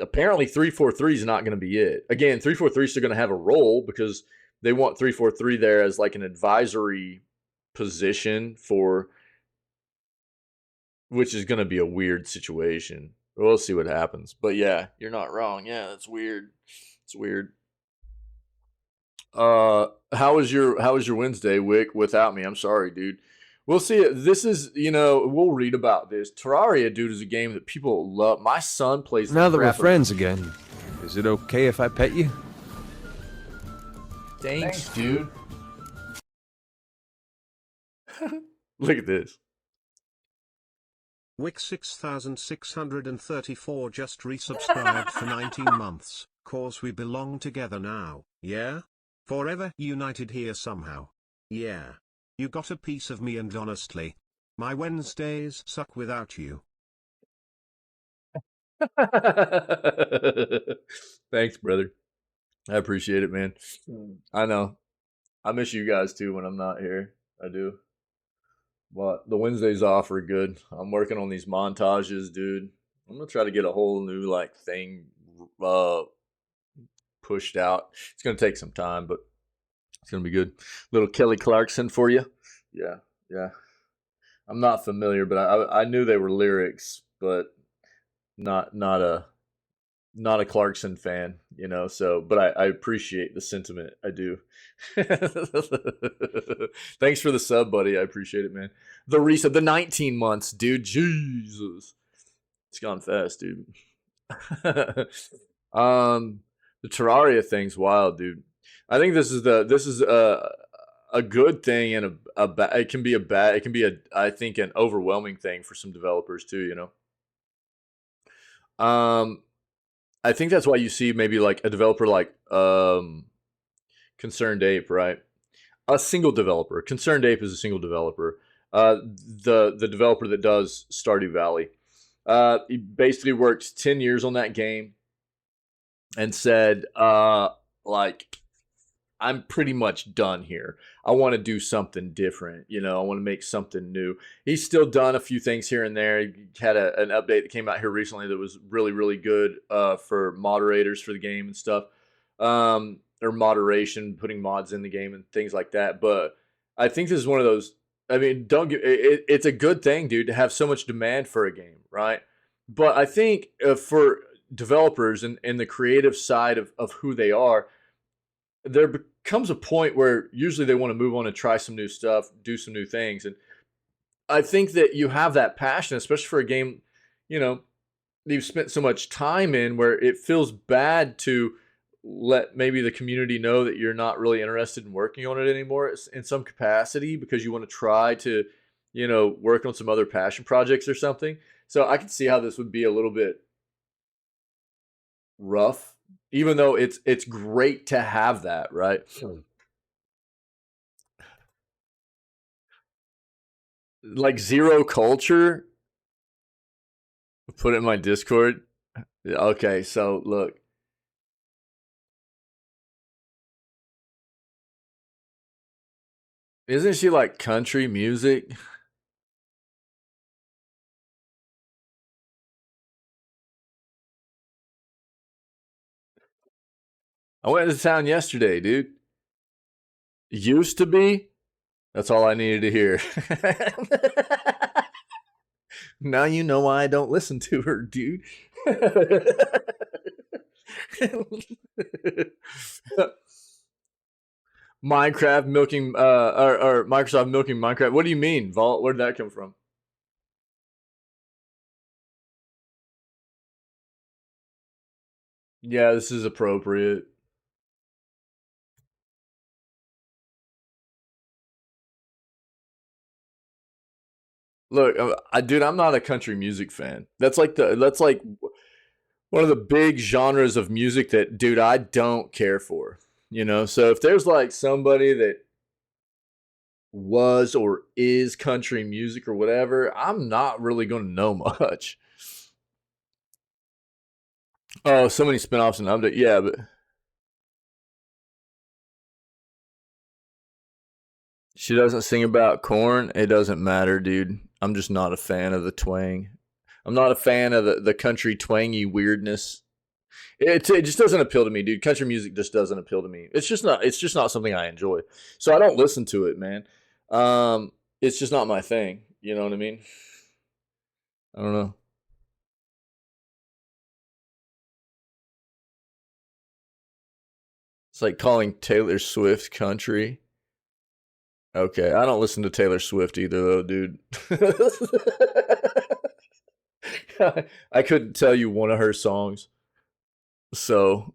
apparently 343 is not going to be it. Again, 343 is still going to have a role because they want 343 there as like an advisory position for, which is going to be a weird situation. We'll see what happens. But yeah, you're not wrong. Yeah, that's weird. It's weird. How was your Wednesday, Wick, without me? I'm sorry, dude. We'll see. This is, we'll read about this. Terraria, dude, is a game that people love. My son plays. Now that we're crap friends again, is it okay if I pet you? Thanks, dude. Look at this. Wick 6634 just resubscribed for 19 months, cause we belong together now, yeah? Forever united here somehow. Yeah. You got a piece of me, and honestly, my Wednesdays suck without you. Thanks, brother. I appreciate it, man. I know. I miss you guys too when I'm not here. I do. But the Wednesdays off are good. I'm working on these montages, dude. I'm gonna try to get a whole new like thing pushed out. It's gonna take some time, but it's gonna be good. Little Kelly Clarkson for you. Yeah, yeah. I'm not familiar, but I knew they were lyrics, but not a Clarkson fan, So, but I appreciate the sentiment. I do. Thanks for the sub, buddy. I appreciate it, man. The resub, the 19 months, dude. Jesus, it's gone fast, dude. The Terraria thing's wild, dude. I think this is a good thing and it can be I think an overwhelming thing for some developers too. I think that's why you see maybe like a developer like Concerned Ape, right? A single developer. Concerned Ape is a single developer. The developer that does Stardew Valley. He basically worked 10 years on that game and said, like, I'm pretty much done here. I want to do something different. I want to make something new. He's still done a few things here and there. He had an update that came out here recently that was really, really good for moderators for the game and stuff. Or moderation, putting mods in the game and things like that. But I think this is one of those. I mean, it's a good thing, dude, to have so much demand for a game, right? But I think for developers and the creative side of who they are, there becomes a point where usually they want to move on and try some new stuff, do some new things. And I think that you have that passion, especially for a game, you've spent so much time in, where it feels bad to let maybe the community know that you're not really interested in working on it anymore in some capacity because you want to try to, work on some other passion projects or something. So I can see how this would be a little bit rough, even though it's great to have that, right? Like Zero Culture, put it in my Discord. Okay, so look. Isn't she like country music? I went to town yesterday, dude. Used to be. That's all I needed to hear. Now you know why I don't listen to her, dude. Minecraft milking, or Microsoft milking Minecraft. What do you mean, Vault? Where did that come from? Yeah, this is appropriate. Look, dude, I'm not a country music fan. That's like one of the big genres of music that, dude, I don't care for. So if there's like somebody that was or is country music or whatever, I'm not really going to know much. Oh, so many spinoffs and updates. Yeah, but She doesn't sing about corn. It doesn't matter, dude. I'm just not a fan of the twang. I'm not a fan of the country twangy weirdness. It just doesn't appeal to me, dude. Country music just doesn't appeal to me. It's just not something I enjoy. So I don't listen to it, man. It's just not my thing. You know what I mean? I don't know. It's like calling Taylor Swift country. Okay, I don't listen to Taylor Swift either, though, dude. I couldn't tell you one of her songs. So,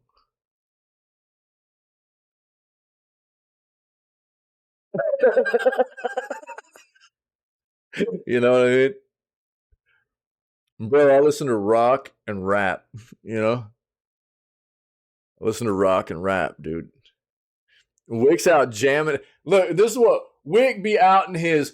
you know what I mean? Bro, I listen to rock and rap, you know? I listen to rock and rap, dude. Wick's out jamming. Look, this is what Wick be out in his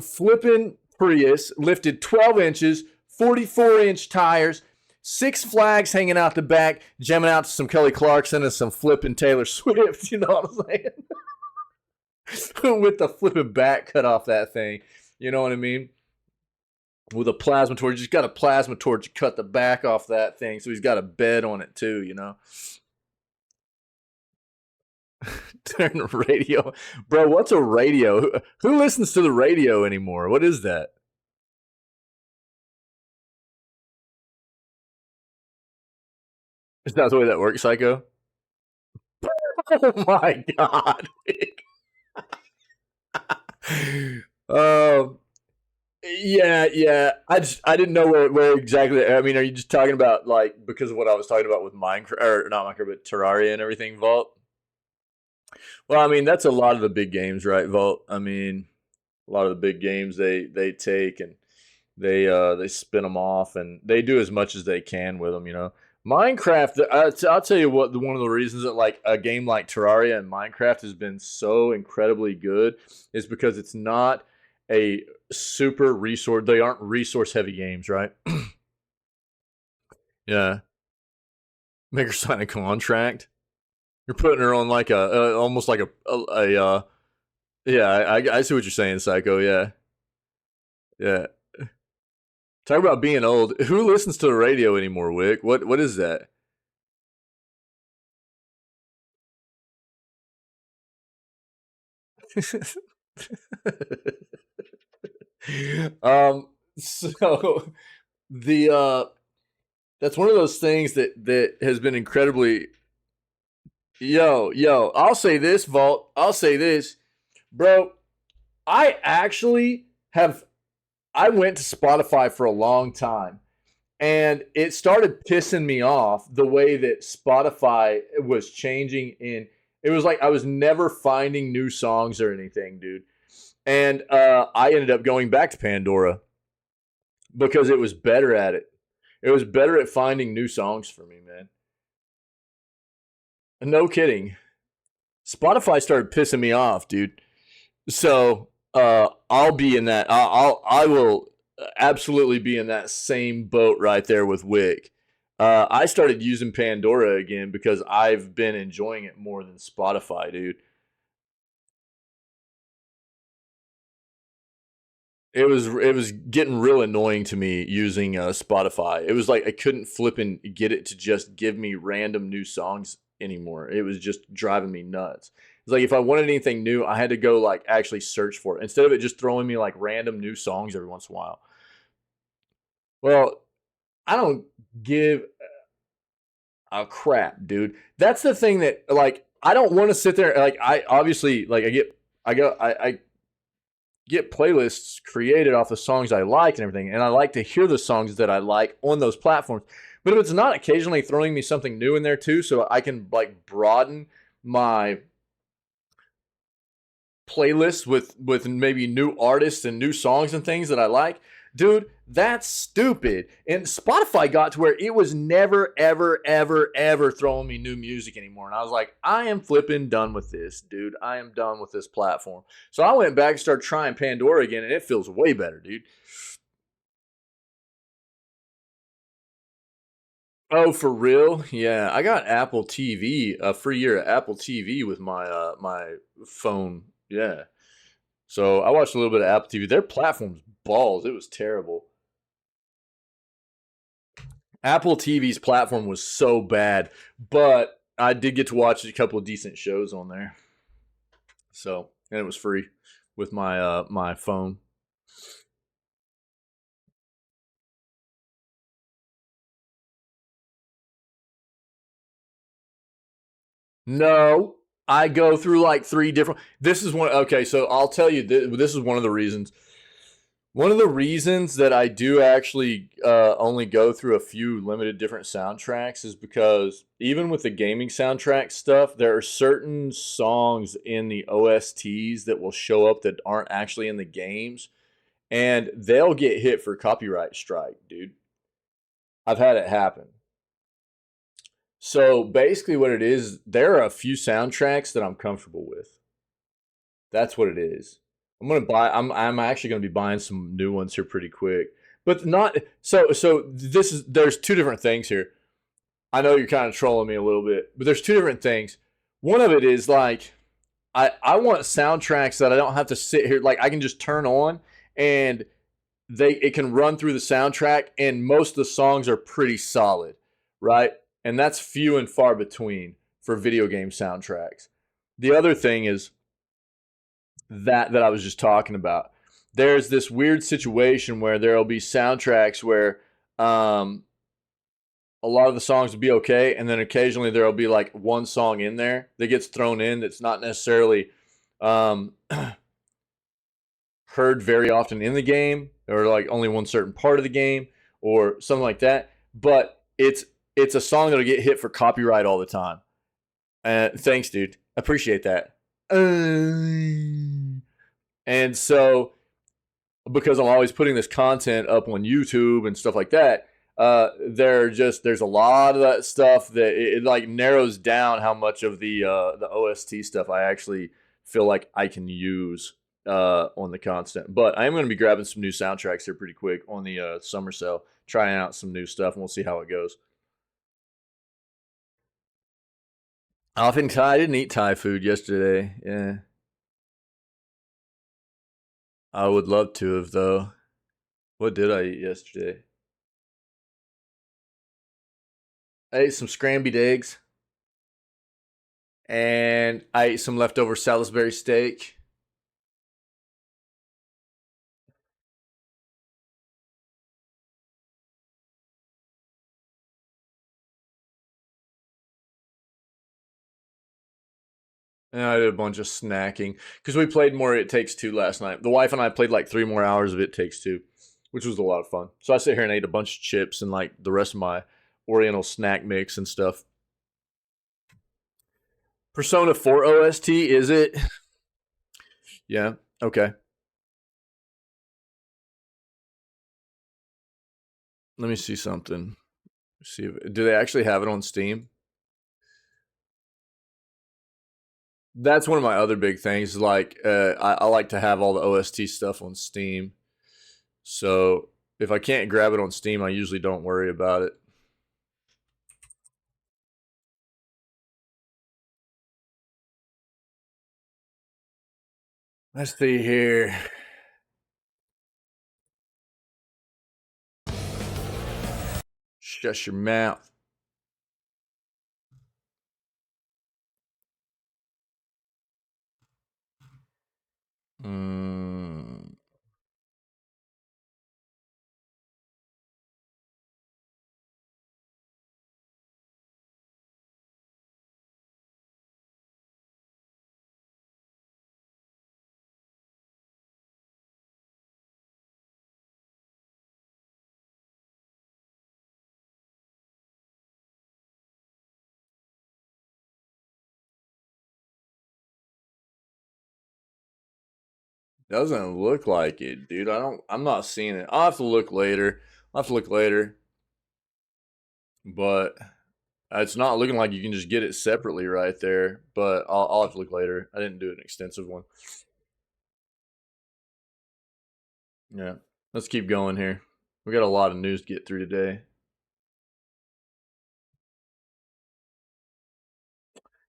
flipping Prius, lifted 12 inches, 44-inch tires, six flags hanging out the back, jamming out to some Kelly Clarkson and some flipping Taylor Swift. You know what I'm saying? With the flipping back cut off that thing. You know what I mean? With a plasma torch. He's got a plasma torch to cut the back off that thing. So he's got a bed on it too, you know? Turn the radio. Bro, what's a radio? Who listens to the radio anymore? What is that? Is that the way that works, Psycho? Oh my god. um yeah. I didn't know where exactly. I mean, are you just talking about like because of what I was talking about with Minecraft or not Minecraft, but Terraria and everything, Vault? Well, I mean, that's a lot of the big games, right, Vault? I mean, a lot of the big games they take and they spin them off and they do as much as they can with them, you know. Minecraft, I'll tell you what, one of the reasons that like a game like Terraria and Minecraft has been so incredibly good is because it's not a super resource. They aren't resource heavy games, right? Yeah, make her sign a contract. You're putting her on like a almost like yeah. I see what you're saying, Psycho. Yeah, yeah. Talk about being old. Who listens to the radio anymore, Wick? What is that? So the that's one of those things that has been incredibly yo, I'll say this, Vault. I'll say this. Bro, I actually have I went to Spotify for a long time and it started pissing me off the way that Spotify was changing in it was like I was never finding new songs or anything, dude. And I ended up going back to Pandora because it was better at it. It was better at finding new songs for me, man. No kidding. Spotify started pissing me off, dude. So I'll be in that. I will absolutely be in that same boat right there with Wick. I started using Pandora again because I've been enjoying it more than Spotify, dude. It was getting real annoying to me using Spotify. It was like I couldn't flip and get it to just give me random new songs anymore. It was just driving me nuts. It's like if I wanted anything new, I had to go like actually search for it instead of it just throwing me like random new songs every once in a while. Well, I don't give a crap, dude. That's the thing that like I don't want to sit there like I obviously like I get playlists created off the songs I like and everything, and I like to hear the songs that I like on those platforms. But if it's not occasionally throwing me something new in there too, so I can like broaden my playlist with maybe new artists and new songs and things that I like, dude, that's stupid. And Spotify got to where it was never, ever throwing me new music anymore. And I was like, I am flipping done with this, dude. I am done with this platform. So I went back and started trying Pandora again, and it feels way better, dude. Oh, for real? Yeah, I got Apple TV, a free year of Apple TV with my phone. Yeah. So I watched a little bit of Apple TV. Their platform's balls. It was terrible. Apple TV's platform was so bad, but I did get to watch a couple of decent shows on there. So, and it was free with my phone. No, I go through like three different. This is one. Okay, so I'll tell you. This is one of the reasons. One of the reasons that I do actually only go through a few limited different soundtracks is because even with the gaming soundtrack stuff, there are certain songs in the OSTs that will show up that aren't actually in the games, and they'll get hit for copyright strike, dude. I've had it happen. So basically, what it is, there are a few soundtracks that I'm comfortable with. That's what it is. I'm actually gonna be buying some new ones here pretty quick. But not so this is there's two different things here. I know you're kind of trolling me a little bit, but there's two different things. One of it is like I want soundtracks that I don't have to sit here, like I can just turn on and it can run through the soundtrack, and most of the songs are pretty solid, right? And that's few and far between for video game soundtracks. The other thing is that I was just talking about. There's this weird situation where there'll be soundtracks where um, a lot of the songs will be okay, and then occasionally there'll be like one song in there that gets thrown in that's not necessarily um, heard very often in the game, or like only one certain part of the game, or something like that. But it's a song that'll get hit for copyright all the time. Thanks, dude. Appreciate that. And so because I'm always putting this content up on YouTube and stuff like that, there's a lot of that stuff that it like narrows down how much of the OST stuff I actually feel like I can use on the content. But I am going to be grabbing some new soundtracks here pretty quick on the summer sale, trying out some new stuff, and we'll see how it goes. Often Thai. I didn't eat Thai food yesterday. Yeah, I would love to have though. What did I eat yesterday? I ate some scrambled eggs, and I ate some leftover Salisbury steak. And I did a bunch of snacking because we played more It Takes Two last night. The wife and I played like 3 more hours of It Takes Two, which was a lot of fun. So I sit here and ate a bunch of chips and like the rest of my Oriental snack mix and stuff. Persona 4 OST, is it? Yeah. Okay. Let me see something. See if, do they actually have it on Steam? That's one of my other big things. Like, I like to have all the OST stuff on Steam. So if I can't grab it on Steam, I usually don't worry about it. Let's see here. Shut your mouth. Mm. Doesn't look like it, dude. I'm not seeing it. I'll have to look later. I'll have to look later. But it's not looking like you can just get it separately right there. But I'll have to look later. I didn't do an extensive one. Yeah. Let's keep going here. We got a lot of news to get through today.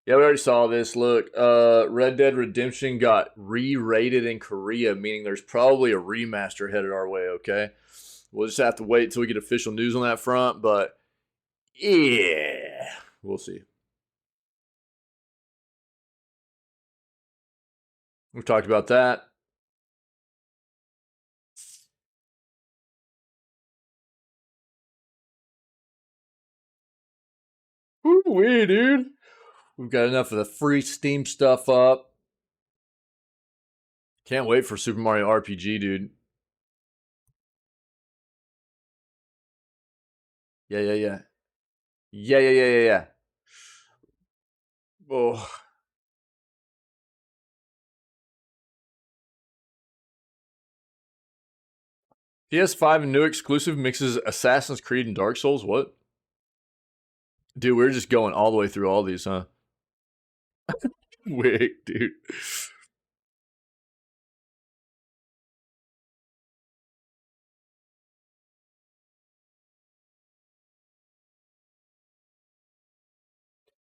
Yeah, we already saw this. Look, Red Dead Redemption got re-rated in Korea, meaning there's probably a remaster headed our way, okay? We'll just have to wait until we get official news on that front, but yeah, we'll see. We've talked about that. Woo-wee, dude. We've got enough of the free Steam stuff up. Can't wait for Super Mario RPG, dude. Yeah. Yeah. Oh. PS5 and new exclusive mixes Assassin's Creed and Dark Souls. What? Dude, we're just going all the way through all these, huh? Wait, dude.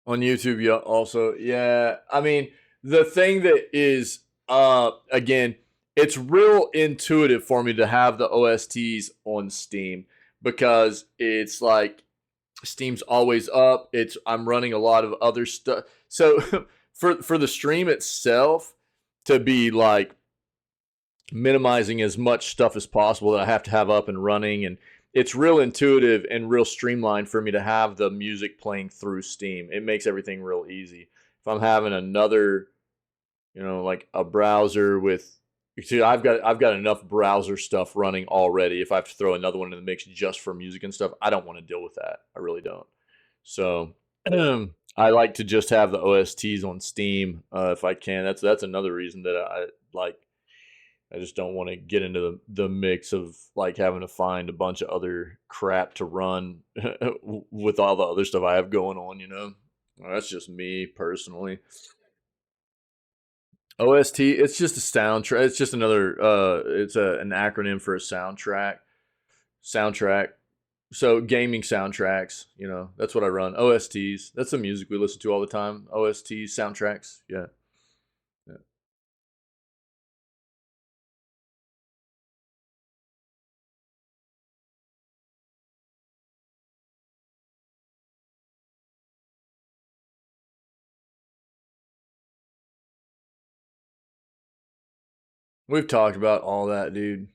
On YouTube, yeah, also. Yeah. I mean, the thing that is again, it's real intuitive for me to have the OSTs on Steam because it's like Steam's always up. I'm running a lot of other stuff. So for the stream itself to be like minimizing as much stuff as possible that I have to have up and running, and it's real intuitive and real streamlined for me to have the music playing through Steam. It makes everything real easy. If I'm having another, like a browser with, see, I've got enough browser stuff running already. If I have to throw another one in the mix just for music and stuff, I don't want to deal with that. I really don't. So I like to just have the OSTs on Steam if I can. That's another reason that I like. I just don't want to get into the mix of like having to find a bunch of other crap to run with all the other stuff I have going on. That's just me personally. OST, it's just a soundtrack. It's just another it's an acronym for a soundtrack. Soundtrack. So gaming soundtracks, that's what I run. OSTs. That's the music we listen to all the time. OSTs, soundtracks. Yeah. We've talked about all that, dude.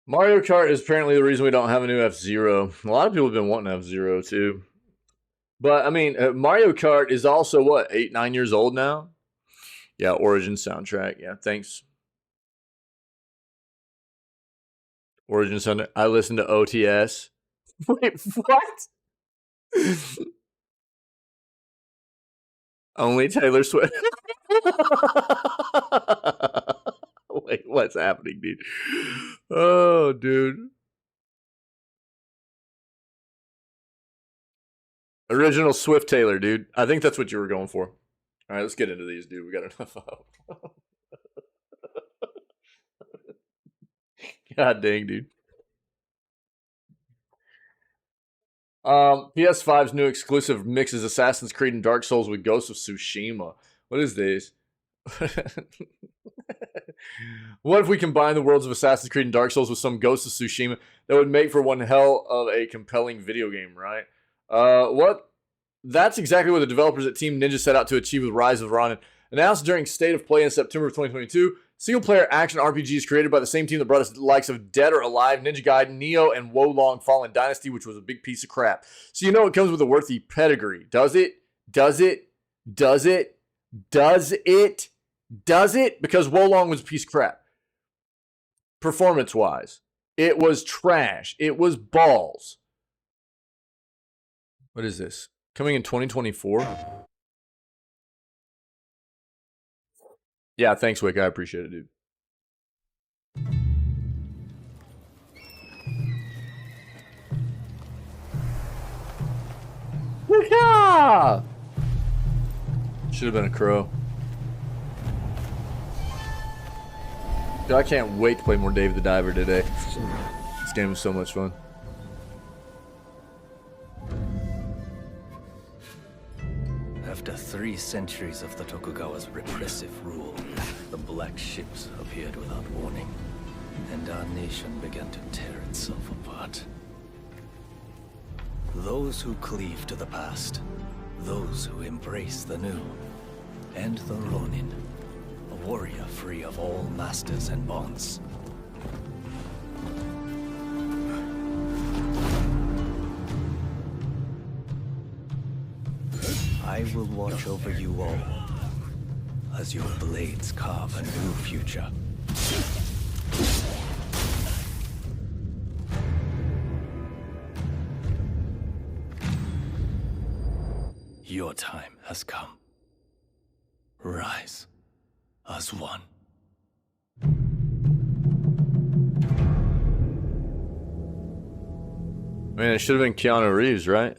Mario Kart is apparently the reason we don't have a new F-Zero. A lot of people have been wanting F-Zero too. But I mean, Mario Kart is also what, 8, 9 years old now? Yeah, Origin soundtrack. Yeah, thanks. Origin soundtrack. I listen to OTS. Wait, what? Only Taylor Swift. Wait, what's happening, dude? Oh, dude. Original Swift Taylor, dude. I think that's what you were going for. All right, let's get into these, dude. We got enough of. God dang, dude. PS5's new exclusive mixes Assassin's Creed and Dark Souls with Ghost of Tsushima. What is this? What if we combine the worlds of Assassin's Creed and Dark Souls with some Ghost of Tsushima that would make for one hell of a compelling video game, right? What? That's exactly what the developers at Team Ninja set out to achieve with Rise of Ronin. Announced during State of Play in September of 2022, single-player action RPGs created by the same team that brought us the likes of Dead or Alive, Ninja Gaiden, Neo, and Wo Long Fallen Dynasty, which was a big piece of crap. So it comes with a worthy pedigree. Does it? Does it? Does it? Does it? Does it? Because Wo Long was a piece of crap. Performance-wise. It was trash. It was balls. What is this? Coming in 2024? Yeah, thanks, Wick. I appreciate it, dude. Yeah! Should have been a crow. I can't wait to play more Dave the Diver today. This game is so much fun. After 3 centuries of the Tokugawa's repressive rule, the Black Ships appeared without warning, and our nation began to tear itself apart. Those who cleave to the past, those who embrace the new, and the Ronin, a warrior free of all masters and bonds. I will watch over you all, as your blades carve a new future. Your time has come. Rise as one. Man, it should have been Keanu Reeves, right?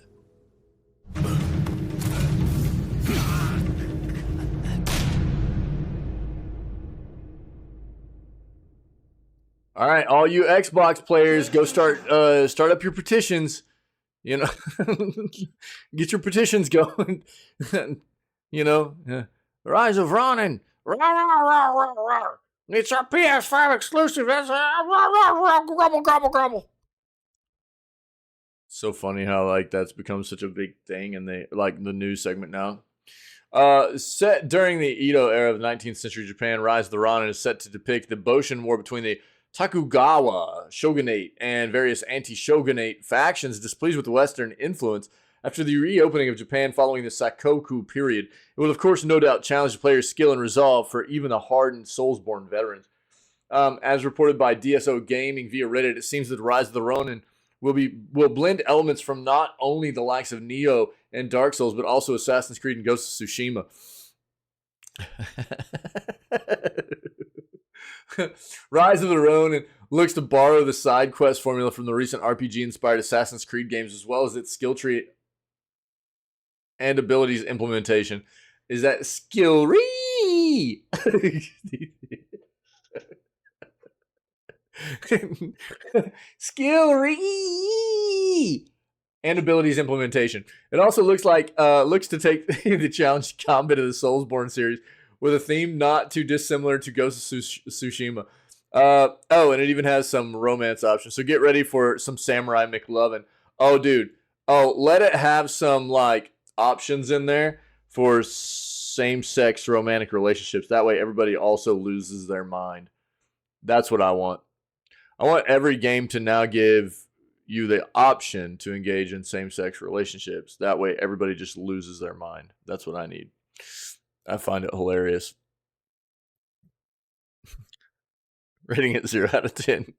All right, all you Xbox players, go start up your petitions. You know, get your petitions going. You know, Rise of Ronin. It's a PS5 exclusive. That's grumble. So funny how like that's become such a big thing, and they like the news segment now. Set during the Edo era of 19th century Japan, Rise of the Ronin is set to depict the Boshin War between the Tokugawa shogunate and various anti-shogunate factions displeased with the Western influence. After the reopening of Japan following the Sakoku period, it will of course no doubt challenge the player's skill and resolve for even the hardened Soulsborne veterans. As reported by DSO Gaming via Reddit, it seems that the Rise of the Ronin will blend elements from not only the likes of Neo and Dark Souls, but also Assassin's Creed and Ghost of Tsushima. Rise of the Ronin looks to borrow the side quest formula from the recent RPG-inspired Assassin's Creed games, as well as its skill tree and abilities implementation. Is that skill-ree? Skill-ree and abilities implementation. It also looks to take the challenge combat of the Soulsborne series with a theme not too dissimilar to Ghost of Tsushima. And it even has some romance options. So get ready for some Samurai McLovin. Oh, dude. Oh, let it have some like options in there for same-sex romantic relationships. That way everybody also loses their mind. That's what I want. I want every game to now give you the option to engage in same-sex relationships. That way everybody just loses their mind. That's what I need. I find it hilarious. Rating it 0 out of 10.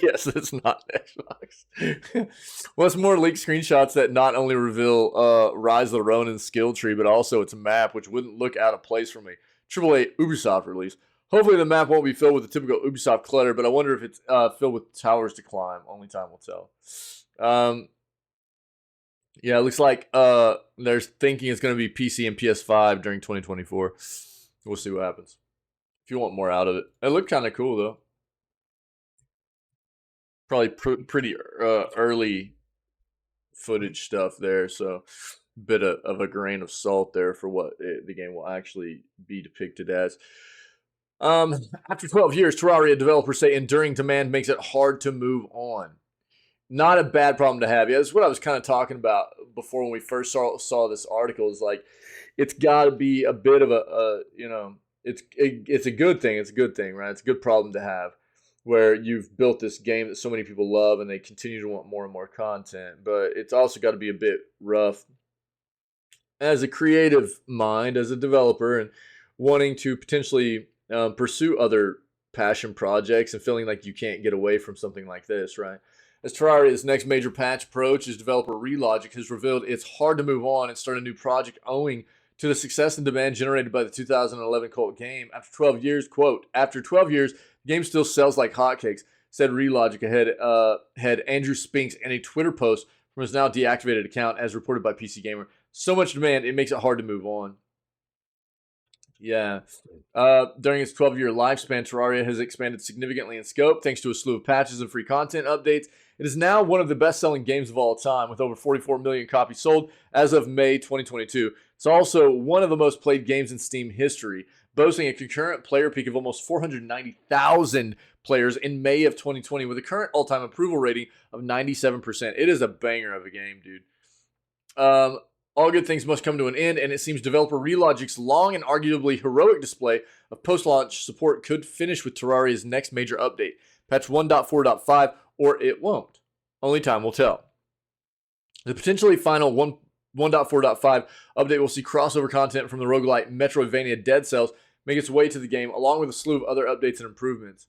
Yes, it's not Xbox. What's more, leaked screenshots that not only reveal Rise of the Ronin skill tree, but also its map, which wouldn't look out of place from a AAA Ubisoft release. Hopefully the map won't be filled with the typical Ubisoft clutter, but I wonder if it's filled with towers to climb. Only time will tell. Yeah, it looks like they're thinking it's going to be PC and PS5 during 2024. We'll see what happens. If you want more out of it. It looked kind of cool, though. Probably pretty early footage stuff there, so a bit of a grain of salt there for what the game will actually be depicted as. After 12 years, Terraria developers say enduring demand makes it hard to move on. Not a bad problem to have. Yeah, that's what I was kind of talking about before when we first saw this article. Is like, it's got to be a bit of it's a good thing. It's a good thing, right? It's a good problem to have, where you've built this game that so many people love and they continue to want more and more content. But it's also got to be a bit rough as a creative mind, as a developer, and wanting to potentially pursue other passion projects and feeling like you can't get away from something like this, right? As Terraria's next major patch approaches, developer Relogic has revealed it's hard to move on and start a new project owing to the success and demand generated by the 2011 cult game. After 12 years, quote, after 12 years, the game still sells like hotcakes, said Relogic head Andrew Spinks in a Twitter post from his now deactivated account, as reported by PC Gamer. So much demand, it makes it hard to move on. Yeah. During its 12-year lifespan, Terraria has expanded significantly in scope thanks to a slew of patches and free content updates. It is now one of the best-selling games of all time, with over 44 million copies sold as of May 2022. It's also one of the most played games in Steam history, boasting a concurrent player peak of almost 490,000 players in May of 2020, with a current all-time approval rating of 97%. It is a banger of a game, dude. All good things must come to an end, and it seems developer Relogic's long and arguably heroic display of post-launch support could finish with Terraria's next major update, patch 1.4.5, or it won't. Only time will tell. The potentially final 1.4.5 update will see crossover content from the roguelite Metroidvania Dead Cells make its way to the game, along with a slew of other updates and improvements.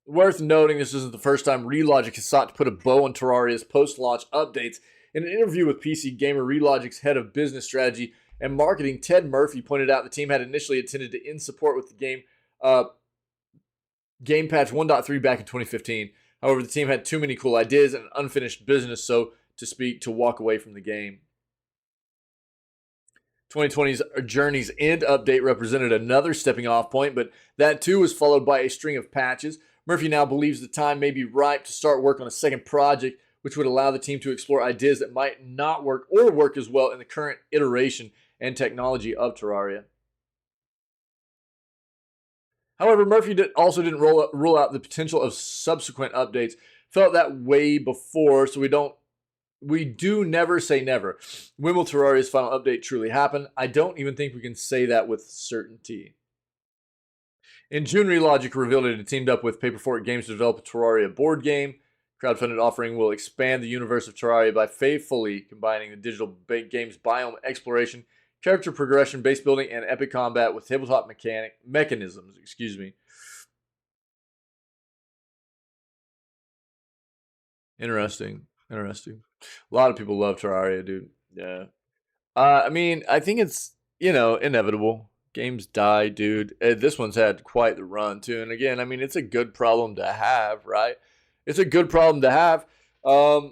Worth noting, this isn't the first time Relogic has sought to put a bow on Terraria's post-launch updates. In an interview with PC Gamer, Relogic's head of business strategy and marketing, Ted Murphy, pointed out the team had initially intended to end support with the game patch 1.3 back in 2015. However, the team had too many cool ideas and unfinished business, so to speak, to walk away from the game. 2020's Journey's End update represented another stepping off point, but that too was followed by a string of patches. Murphy now believes the time may be ripe to start work on a second project, which would allow the team to explore ideas that might not work or work as well in the current iteration and technology of Terraria. However, Murphy also didn't rule out the potential of subsequent updates. Felt that way before, so we do never say never. When will Terraria's final update truly happen? I don't even think we can say that with certainty. In June, Relogic revealed it had teamed up with Paperfork Games to develop a Terraria board game. Crowdfunded offering will expand the universe of Terraria by faithfully combining the digital game's biome exploration, character progression, base building, and epic combat with tabletop mechanisms. Interesting. A lot of people love Terraria, dude. Yeah. I mean, I think it's, inevitable. Games die, dude. This one's had quite the run, too. And again, I mean, it's a good problem to have, right? It's a good problem to have. A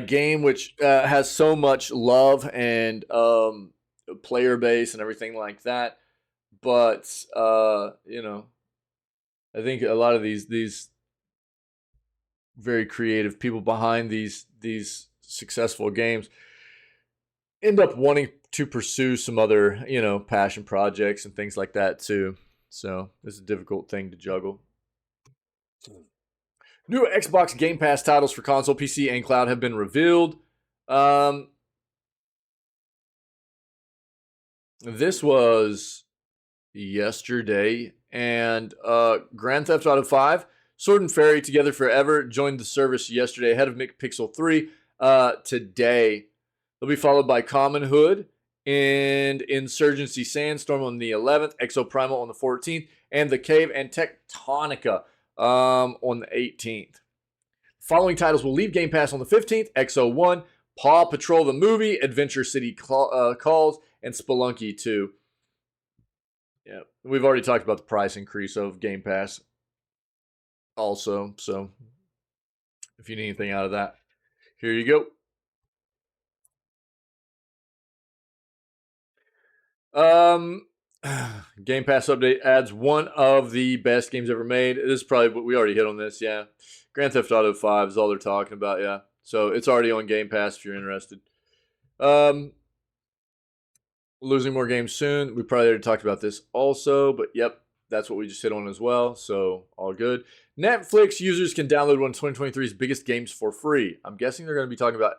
game which has so much love and player base and everything like that. But, I think a lot of these very creative people behind these successful games end up wanting to pursue some other, passion projects and things like that too. So it's a difficult thing to juggle. New Xbox Game Pass titles for console, PC, and cloud have been revealed. This was yesterday, and Grand Theft Auto 5, Sword and Fairy Together Forever joined the service yesterday ahead of McPixel 3 today. They'll be followed by Common Hood and Insurgency Sandstorm on the 11th, Exo Primal on the 14th, and The Cave and Tectonica on the 18th. Following titles will leave Game Pass on the 15th, Exo 1, Paw Patrol the Movie, Adventure City Calls, and Spelunky 2. Yeah, we've already talked about the price increase of Game Pass also, so if you need anything out of that, here you go. Game Pass update adds one of the best games ever made. This is probably what we already hit on this, yeah. Grand Theft Auto 5 is all they're talking about, yeah. So it's already on Game Pass if you're interested. Losing more games soon. We probably already talked about this also, but yep, that's what we just hit on as well. So all good. Netflix users can download one of 2023's biggest games for free. I'm guessing they're going to be talking about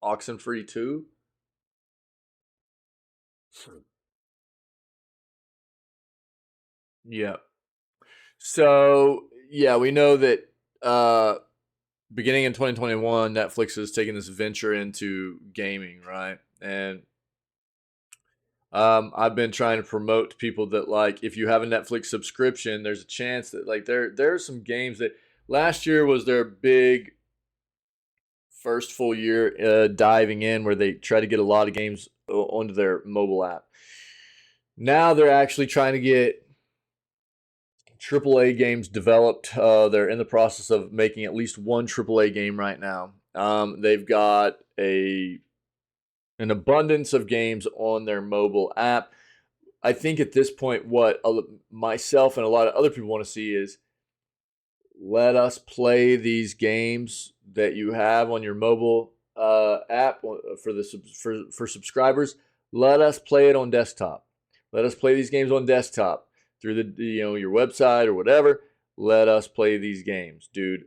Oxenfree 2. Yeah. So, yeah, we know that beginning in 2021, Netflix has taken this venture into gaming, right? And I've been trying to promote to people that, like, if you have a Netflix subscription, there's a chance that, like, there are some games that last year was their big first full year diving in, where they try to get a lot of games onto their mobile app. Now they're actually trying to get AAA games developed. They're in the process of making at least one AAA game right now. They've got a an abundance of games on their mobile app. I think at this point, what myself and a lot of other people want to see is, let us play these games that you have on your mobile app for subscribers. Let us play it on desktop. Let us play these games on desktop through your website or whatever. Let us play these games, dude.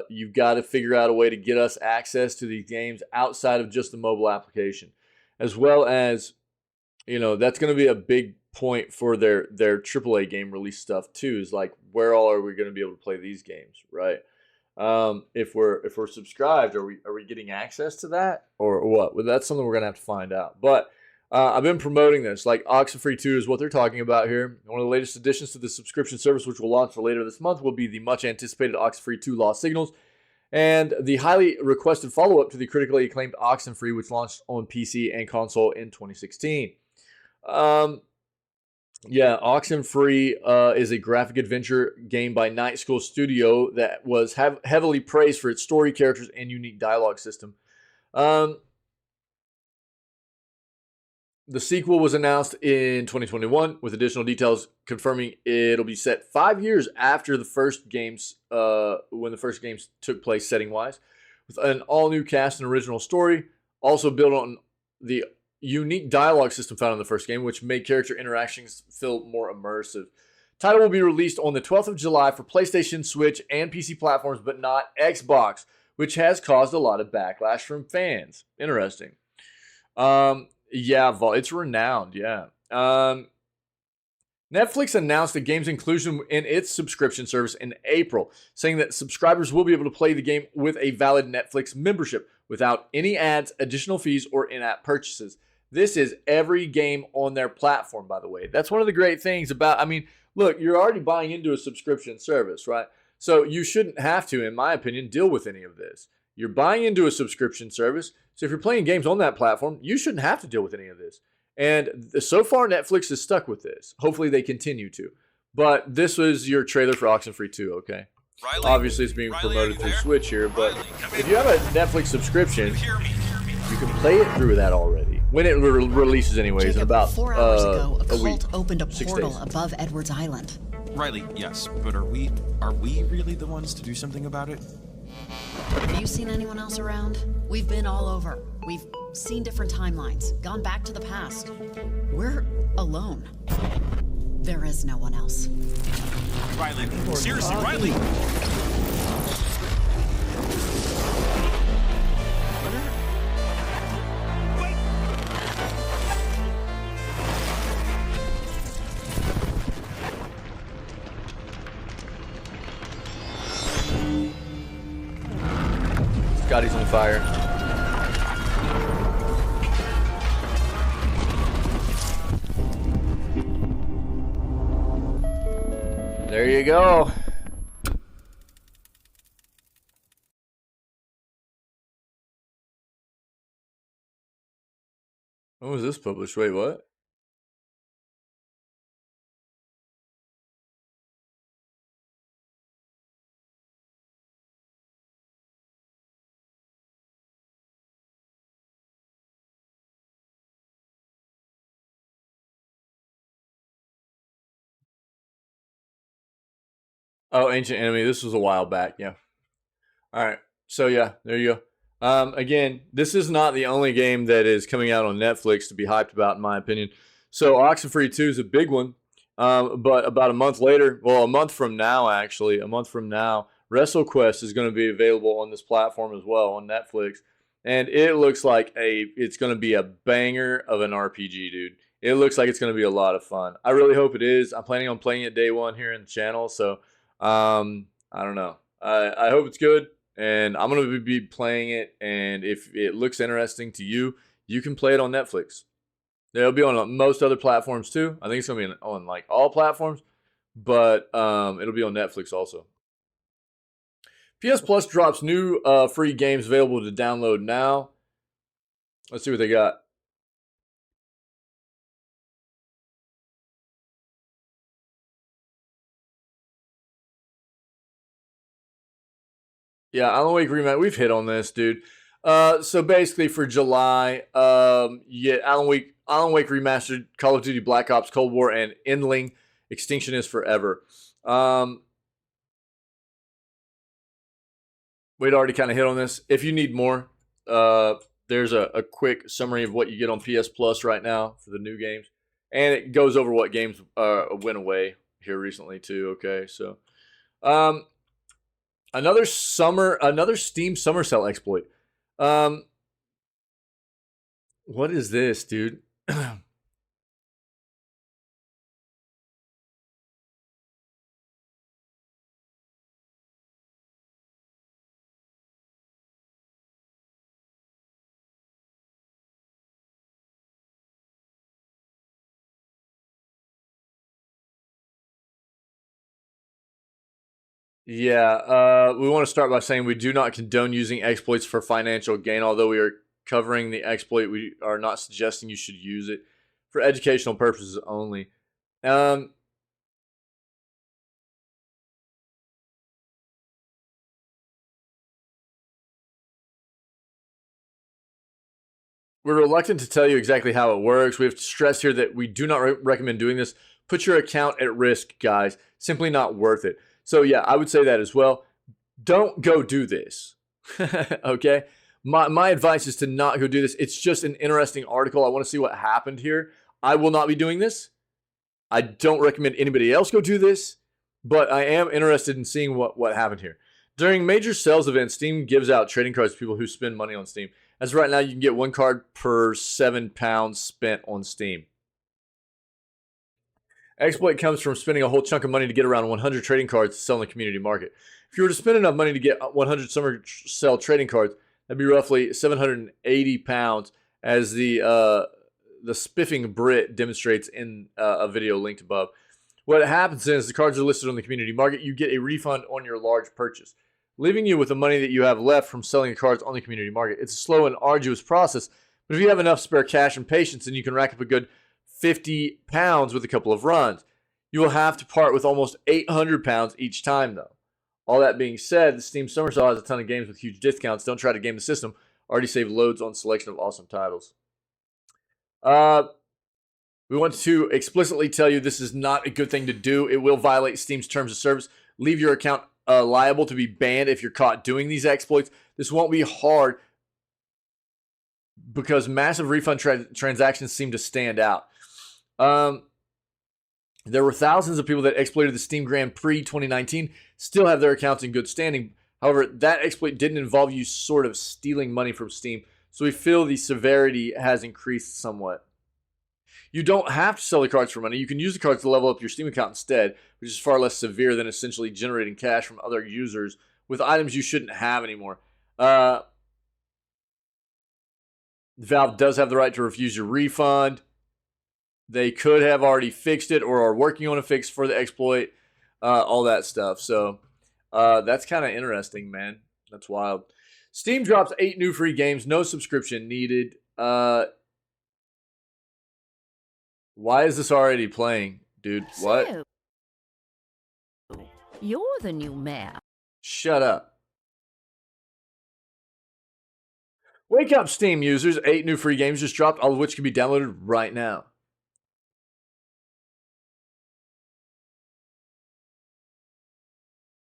You've got to figure out a way to get us access to these games outside of just the mobile application, as well as, that's going to be a big point for their AAA game release stuff too. Is like, where all are we going to be able to play these games, right? If we're subscribed, are we getting access to that or what? Well, that's something we're gonna have to find out. But I've been promoting this. Like, Oxenfree 2 is what they're talking about here. One of the latest additions to the subscription service, which will launch for later this month, will be the much anticipated Oxenfree 2 Lost Signals, and the highly requested follow-up to the critically acclaimed Oxenfree, which launched on PC and console in 2016. Oxenfree is a graphic adventure game by Night School Studio that was heavily praised for its story, characters, and unique dialogue system. The sequel was announced in 2021 with additional details confirming it'll be set 5 years after the first games, when the first games took place setting-wise, with an all-new cast and original story, also built on the unique dialogue system found in the first game, which made character interactions feel more immersive. Title will be released on the 12th of July for PlayStation, Switch, and PC platforms, but not Xbox, which has caused a lot of backlash from fans. Interesting. It's renowned, yeah. Netflix announced the game's inclusion in its subscription service in April, saying that subscribers will be able to play the game with a valid Netflix membership without any ads, additional fees, or in-app purchases. This is every game on their platform, by the way. That's one of the great things about, look, you're already buying into a subscription service, right? So you shouldn't have to, in my opinion, deal with any of this. You're buying into a subscription service, so if you're playing games on that platform, you shouldn't have to deal with any of this. And so far, Netflix is stuck with this. Hopefully, they continue to. But this was your trailer for Oxenfree 2, okay? Riley, obviously, it's being promoted through Switch here, but if you have a Netflix subscription, you can play it through that already. When it releases anyways, Jacob, in about 4 hours ago, a week. cult opened a 6 portal days. above Edwards Island. Riley, yes, but are we really the ones to do something about it? Have you seen anyone else around? We've been all over. We've seen different timelines, gone back to the past. We're alone. There is no one else. Riley, seriously, Riley! Scotty's on fire. There you go. When was this published? Wait, what? Oh, Ancient Enemy. This was a while back. Yeah. All right. So yeah, there you go. Again, this is not the only game that is coming out on Netflix to be hyped about, in my opinion. So Oxenfree 2 is a big one. But about a month later, well, a month from now, WrestleQuest is going to be available on this platform as well on Netflix. And it looks like it's going to be a banger of an RPG, dude. It looks like it's going to be a lot of fun. I really hope it is. I'm planning on playing it day one here in the channel. So, I don't know. I hope it's good. And I'm going to be playing it. And if it looks interesting to you, you can play it on Netflix. It'll be on most other platforms too. I think it's going to be on like all platforms. But it'll be on Netflix also. PS Plus drops new free games available to download now. Let's see what they got. Yeah, Alan Wake Remake. We've hit on this, dude. So basically for July, you get Alan Wake Remastered, Call of Duty Black Ops Cold War, and Endling Extinction is Forever. We'd already kind of hit on this. If you need more, there's a quick summary of what you get on PS Plus right now for the new games. And it goes over what games went away here recently too, okay? So another Steam summer sale exploit. What is this, dude? Yeah, we want to start by saying we do not condone using exploits for financial gain. Although we are covering the exploit, we are not suggesting you should use it for educational purposes only. We're reluctant to tell you exactly how it works. We have to stress here that we do not recommend doing this. Put your account at risk, guys. Simply not worth it. So yeah, I would say that as well. Don't go do this. Okay? My advice is to not go do this. It's just an interesting article. I want to see what happened here. I will not be doing this. I don't recommend anybody else go do this, but I am interested in seeing what happened here. During major sales events, Steam gives out trading cards to people who spend money on Steam. As of right now, you can get one card per £7 spent on Steam. Exploit comes from spending a whole chunk of money to get around 100 trading cards to sell in the community market. If you were to spend enough money to get 100 summer sale trading cards, that'd be roughly £780, as the spiffing Brit demonstrates in a video linked above. What happens is the cards are listed on the community market. You get a refund on your large purchase, leaving you with the money that you have left from selling the cards on the community market. It's a slow and arduous process, but if you have enough spare cash and patience, then you can rack up a good £50 with a couple of runs. You will have to part with almost £800 each time, though. All that being said, the Steam Summer Sale has a ton of games with huge discounts. Don't try to game the system. Already saved loads on selection of awesome titles. We want to explicitly tell you this is not a good thing to do. It will violate Steam's terms of service. Leave your account liable to be banned if you're caught doing these exploits. This won't be hard because massive refund transactions seem to stand out. There were thousands of people that exploited the Steam Grand Prix 2019, still have their accounts in good standing. However, that exploit didn't involve you sort of stealing money from Steam, so we feel the severity has increased somewhat. You don't have to sell the cards for money. You can use the cards to level up your Steam account instead, which is far less severe than essentially generating cash from other users with items you shouldn't have anymore. Valve does have the right to refuse your refund. They could have already fixed it or are working on a fix for the exploit, all that stuff. So that's kind of interesting, man. That's wild. Steam drops 8 new free games, no subscription needed. Why is this already playing, dude? What? So, you're the new mayor. Shut up. Wake up, Steam users. 8 new free games just dropped, all of which can be downloaded right now.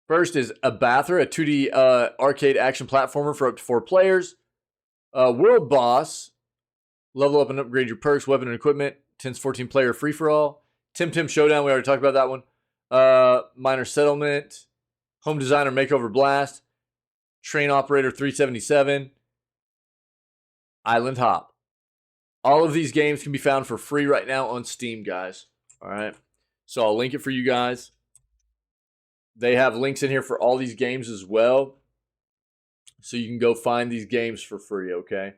First is Abathur, a 2D arcade action platformer for up to 4 players. World Boss, level up and upgrade your perks, weapon, and equipment. 10-14 player free-for-all. Tim Showdown, we already talked about that one. Minor Settlement. Home Designer Makeover Blast. Train Operator 377. Island Hop. All of these games can be found for free right now on Steam, guys. All right. So I'll link it for you guys. They have links in here for all these games as well. So you can go find these games for free, okay?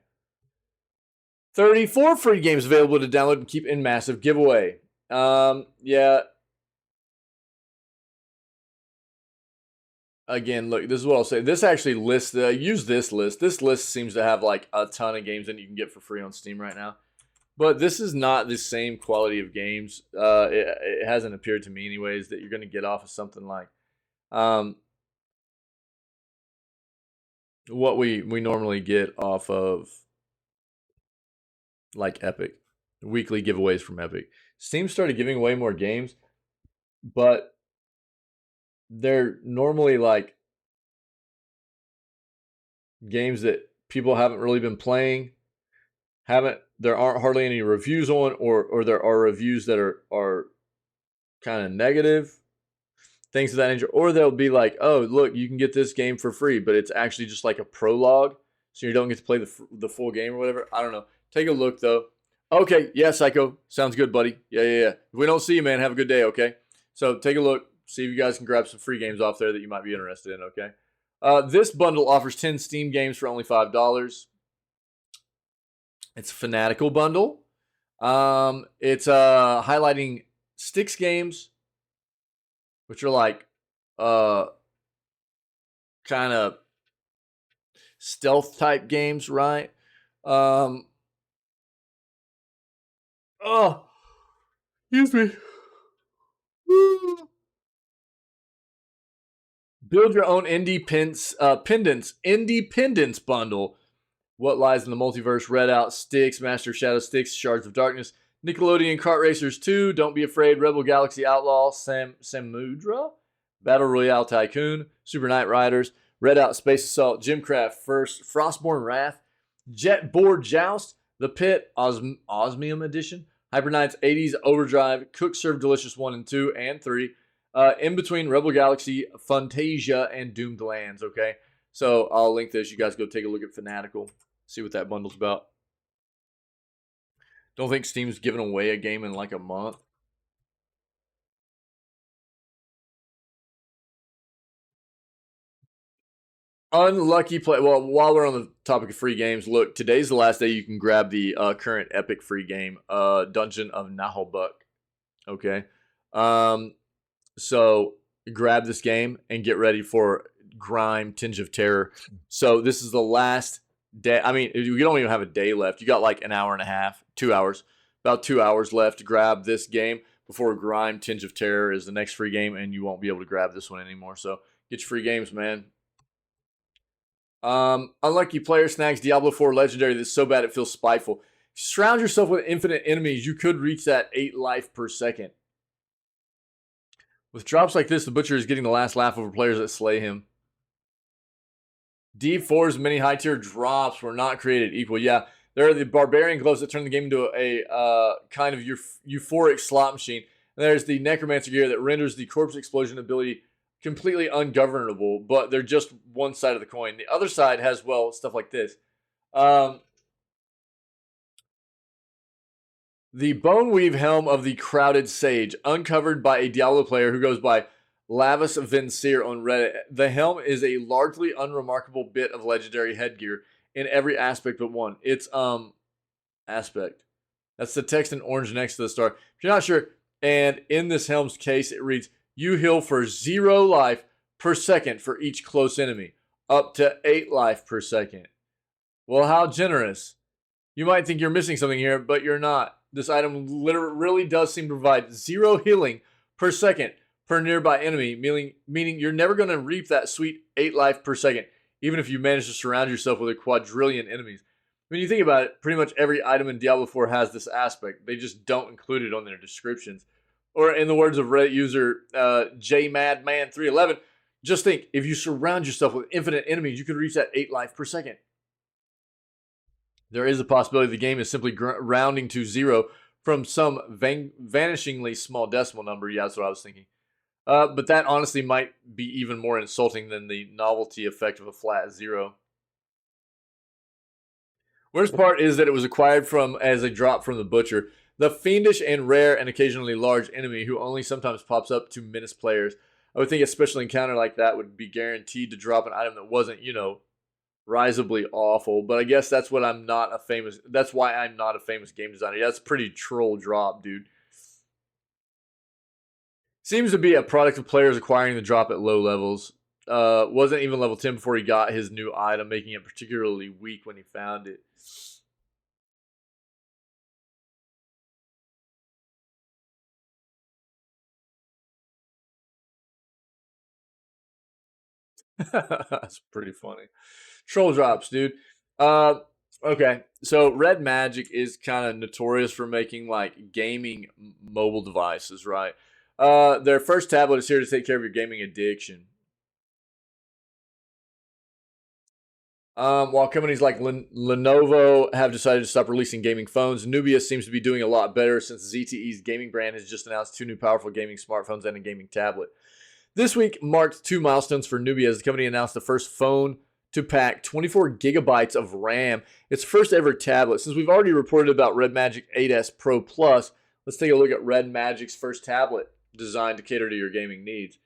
34 free games available to download and keep in massive giveaway. Yeah. Again, look, this is what I'll say. This actually lists, use this list. This list seems to have like a ton of games that you can get for free on Steam right now. But this is not the same quality of games. It hasn't appeared to me anyways that you're going to get off of something like what we normally get off of like Epic. Weekly giveaways from Epic. Steam started giving away more games, but they're normally like games that people haven't really been playing. There aren't hardly any reviews on, or there are reviews that are kind of negative, things of that nature. Or they'll be like, oh, look, you can get this game for free, but it's actually just like a prologue, so you don't get to play the full game or whatever. I don't know. Take a look though. Okay, yeah, Psycho, sounds good, buddy. Yeah. If we don't see you, man, have a good day. Okay, so take a look, see if you guys can grab some free games off there that you might be interested in. Okay, this bundle offers 10 Steam games for only $5. It's a Fanatical bundle. It's highlighting Styx games, which are like kind of stealth type games, right? Oh, excuse me. Build your own independence bundle. What Lies in the Multiverse, Redout, Styx, Master of Shadow, Styx, Shards of Darkness, Nickelodeon Kart Racers 2, Don't Be Afraid, Rebel Galaxy Outlaw, Samudra, Battle Royale Tycoon, Super Knight Riders, Redout Space Assault, Gymcraft First, Frostborn Wrath, Jetboard Joust, The Pit, Osmium Edition, Hyper Knights 80s Overdrive, Cook Serve Delicious 1 and 2 and 3, in between Rebel Galaxy, Fantasia, and Doomed Lands, okay? So I'll link this. You guys go take a look at Fanatical. See what that bundle's about. Don't think Steam's giving away a game in like a month. Unlucky play. Well, while we're on the topic of free games, look, today's the last day you can grab the current Epic free game, Dungeon of Nahalbuck. Okay. So grab this game and get ready for Grime, Tinge of Terror. So this is the last day. I mean, you don't even have a day left. You got like an hour and a half, 2 hours, about 2 hours left to grab this game before Grime, Tinge of Terror is the next free game, and you won't be able to grab this one anymore. So get your free games, man. Unlucky player snags Diablo 4 Legendary that's so bad it feels spiteful. Surround yourself with infinite enemies. You could reach that 8 life per second. With drops like this, the Butcher is getting the last laugh over players that slay him. D4's many high tier drops were not created equal. Yeah, there are the Barbarian Gloves that turn the game into a kind of euphoric slot machine. And there's the Necromancer gear that renders the Corpse Explosion ability completely ungovernable, but they're just one side of the coin. The other side has, well, stuff like this. The Boneweave Helm of the Crowded Sage, uncovered by a Diablo player who goes by Lavis Vincere on Reddit. The helm is a largely unremarkable bit of legendary headgear in every aspect but one. Its aspect. That's the text in orange next to the star. If you're not sure, and in this helm's case, it reads, you heal for 0 life per second for each close enemy, up to 8 life per second. Well, how generous. You might think you're missing something here, but you're not. This item really does seem to provide 0 healing per second per nearby enemy, meaning you're never going to reap that sweet 8 life per second, even if you manage to surround yourself with a quadrillion enemies. When you think about it, pretty much every item in Diablo 4 has this aspect. They just don't include it on their descriptions. Or in the words of Reddit user JMadman311, just think, if you surround yourself with infinite enemies, you could reach that 8 life per second. There is a possibility the game is simply rounding to 0 from some vanishingly small decimal number. Yeah, that's what I was thinking. But that honestly might be even more insulting than the novelty effect of a flat 0. Worst part is that it was acquired as a drop from the Butcher, the fiendish and rare and occasionally large enemy who only sometimes pops up to menace players. I would think a special encounter like that would be guaranteed to drop an item that wasn't, risably awful, but I guess that's why I'm not a famous game designer. That's a pretty troll drop, dude. Seems to be a product of players acquiring the drop at low levels. Wasn't even level 10 before he got his new item, making it particularly weak when he found it. That's pretty funny. Troll drops, dude. Okay. So Red Magic is kind of notorious for making like gaming mobile devices, right? Their first tablet is here to take care of your gaming addiction. While companies like Lenovo have decided to stop releasing gaming phones, Nubia seems to be doing a lot better since ZTE's gaming brand has just announced 2 new powerful gaming smartphones and a gaming tablet. This week marked 2 milestones for Nubia as the company announced the first phone to pack 24 gigabytes of RAM. Its first ever tablet. Since we've already reported about Red Magic 8S Pro Plus, let's take a look at Red Magic's first tablet designed to cater to your gaming needs.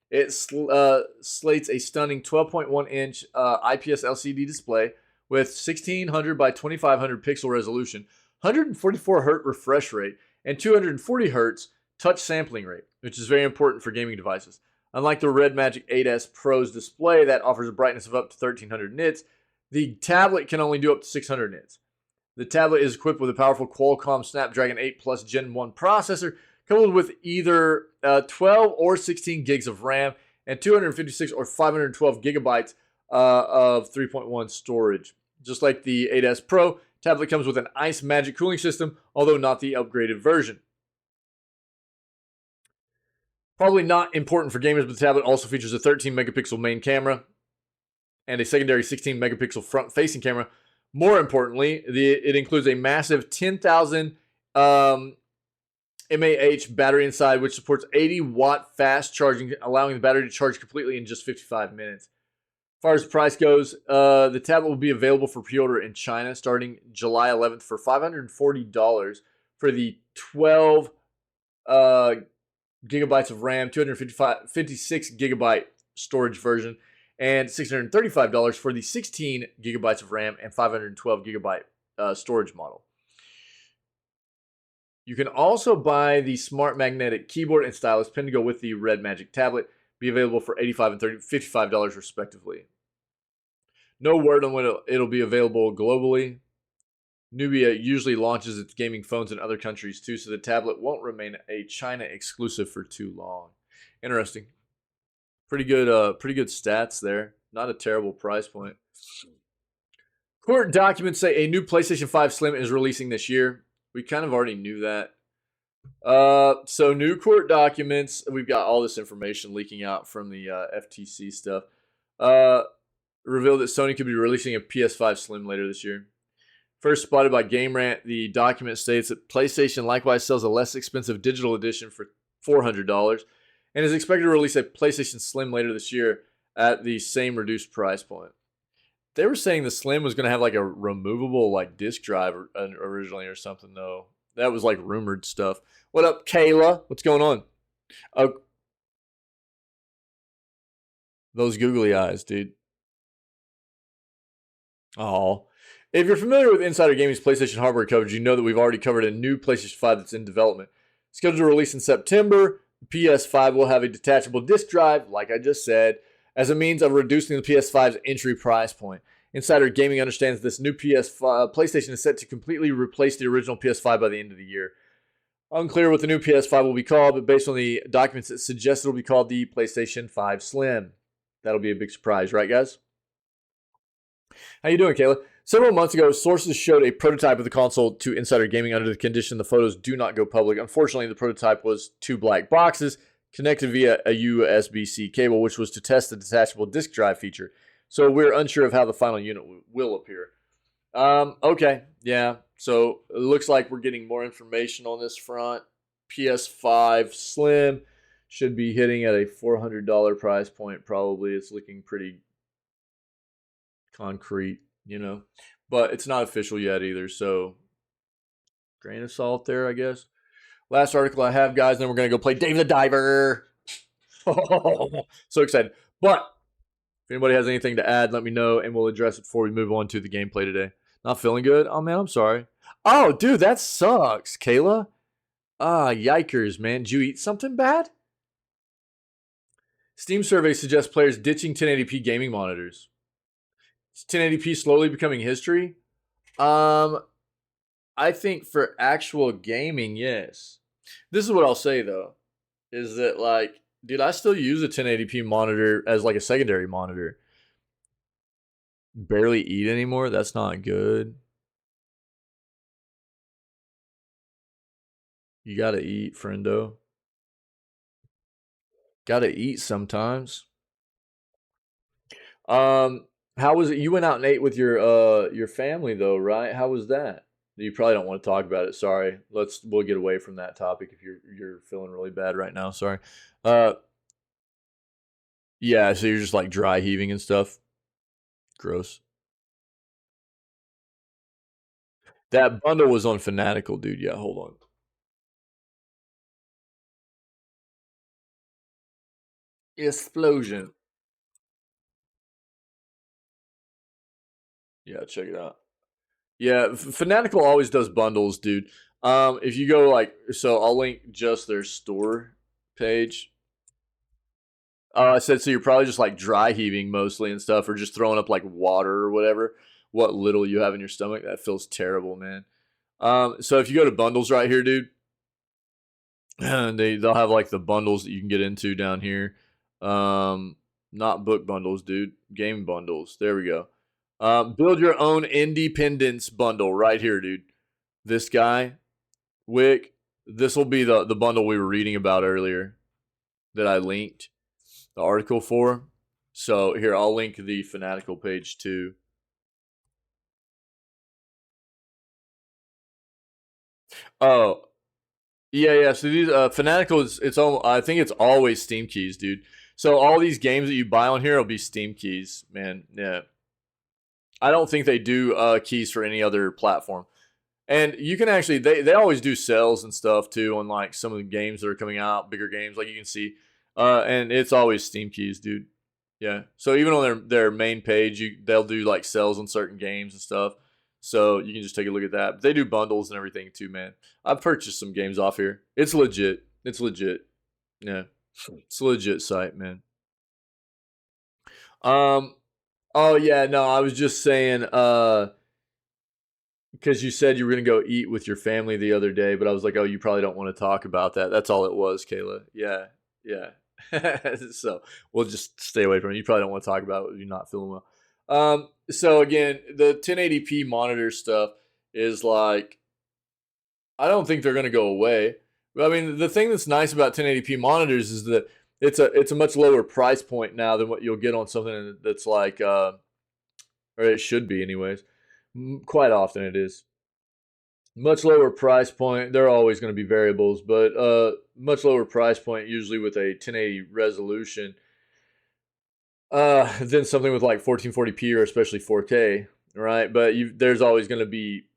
It slates a stunning 12.1-inch IPS LCD display with 1600 by 2500 pixel resolution, 144 Hz refresh rate, and 240 Hz touch sampling rate, which is very important for gaming devices. Unlike the Red Magic 8S Pro's display that offers a brightness of up to 1300 nits, the tablet can only do up to 600 nits. The tablet is equipped with a powerful Qualcomm Snapdragon 8 Plus Gen 1 processor, coupled with either 12 or 16 gigs of RAM and 256 or 512 gigabytes of 3.1 storage. Just like the 8S Pro, tablet comes with an Ice Magic cooling system, although not the upgraded version. Probably not important for gamers, but the tablet also features a 13 megapixel main camera and a secondary 16 megapixel front-facing camera. More importantly, it includes a massive 10,000 mAh battery inside, which supports 80-watt fast charging, allowing the battery to charge completely in just 55 minutes. As far as the price goes, the tablet will be available for pre-order in China starting July 11th for $540 for the 12 gigabytes of RAM, 256 gigabyte storage version, and $635 for the 16 gigabytes of RAM and 512 gigabyte storage model. You can also buy the smart magnetic keyboard and stylus pen to go with the Red Magic tablet. Be available for $85 and $55 respectively. No word on when it'll be available globally. Nubia usually launches its gaming phones in other countries too, so the tablet won't remain a China exclusive for too long. Interesting. Pretty good stats there. Not a terrible price point. Court documents say a new PlayStation 5 Slim is releasing this year. We kind of already knew that. So new court documents. We've got all this information leaking out from the FTC stuff. Revealed that Sony could be releasing a PS5 Slim later this year. First spotted by Game Rant, the document states that PlayStation likewise sells a less expensive digital edition for $400 and is expected to release a PlayStation Slim later this year at the same reduced price point. They were saying the Slim was going to have like a removable like disc drive originally or something though. That was like rumored stuff. What up, Kayla? What's going on? Those googly eyes, dude. Oh. If you're familiar with Insider Gaming's PlayStation hardware coverage, you know that we've already covered a new PlayStation 5 that's in development. Scheduled to release in September, the PS5 will have a detachable disc drive, like I just said, as a means of reducing the PS5's entry price point. Insider Gaming understands this new PlayStation is set to completely replace the original PS5 by the end of the year. Unclear what the new PS5 will be called, but based on the documents, it suggests it'll be called the PlayStation 5 Slim. That'll be a big surprise, right, guys? How you doing, Kayla? Several months ago, sources showed a prototype of the console to Insider Gaming under the condition the photos do not go public. Unfortunately, the prototype was 2 black boxes connected via a USB-C cable, which was to test the detachable disk drive feature. So we're unsure of how the final unit will appear. Okay, yeah. So it looks like we're getting more information on this front. PS5 Slim should be hitting at a $400 price point probably. It's looking pretty concrete, you know. But it's not official yet either, so grain of salt there, I guess. Last article I have, guys, then we're going to go play Dave the Diver. So excited. But if anybody has anything to add, let me know, and we'll address it before we move on to the gameplay today. Not feeling good? Oh, man, I'm sorry. Oh, dude, that sucks, Kayla. Yikers, man. Did you eat something bad? Steam survey suggests players ditching 1080p gaming monitors. Is 1080p slowly becoming history? I think for actual gaming, yes. This is what I'll say, though, is that, like, dude, I still use a 1080p monitor as, like, a secondary monitor. Barely eat anymore? That's not good. You gotta eat, friendo. Gotta eat sometimes. How was it? You went out and ate with your family though, right? How was that? You probably don't want to talk about it. Sorry. We'll get away from that topic if you're feeling really bad right now. Sorry. Uh, yeah. So you're just like dry heaving and stuff. Gross. That bundle was on Fanatical, dude. Yeah. Hold on. Explosion. Yeah. Check it out. Yeah. Fanatical always does bundles, dude. If you go like, so I'll link just their store page. I said, so you're probably just like dry heaving mostly and stuff, or just throwing up like water or whatever. What little you have in your stomach, that feels terrible, man. So if you go to bundles right here, dude, they'll have like the bundles that you can get into down here. Not book bundles, dude. Game bundles. There we go. Build your own independence bundle right here, dude. This guy, Wick. This will be the bundle we were reading about earlier that I linked the article for. So here, I'll link the Fanatical page too. Oh, yeah. So these Fanatical I think it's always Steam keys, dude. So all these games that you buy on here will be Steam keys, man. Yeah. I don't think they do keys for any other platform. And you can actually they always do sales and stuff too on like some of the games that are coming out, bigger games like you can see. And it's always Steam keys, dude. Yeah. So even on their main page, they'll do like sales on certain games and stuff. So you can just take a look at that. But they do bundles and everything too, man. I've purchased some games off here. It's legit. It's legit. Yeah. It's a legit site, man. Um oh yeah, no, I was just saying because you said you were gonna go eat with your family the other day, but I was like, oh, you probably don't want to talk about that. That's all it was, Kayla. Yeah, yeah. So we'll just stay away from it. You probably don't want to talk about it if you're not feeling well. So again, the 1080p monitor stuff is like, I don't think they're gonna go away. I mean, the thing that's nice about 1080p monitors is that it's a much lower price point now than what you'll get on something that's like, or it should be anyways. Quite often it is. Much lower price point. There are always going to be variables, but much lower price point usually with a 1080 resolution than something with like 1440p or especially 4K, right? But there's always going to be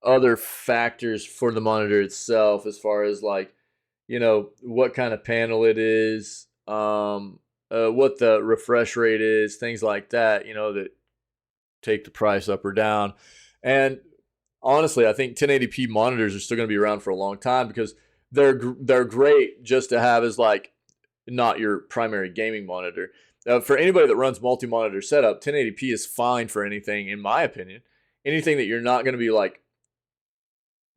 other factors for the monitor itself as far as like, what kind of panel it is, what the refresh rate is, things like that, that take the price up or down. And honestly, I think 1080p monitors are still going to be around for a long time because they're great just to have as like not your primary gaming monitor. For anybody that runs multi-monitor setup, 1080p is fine for anything, in my opinion. Anything that you're not going to be like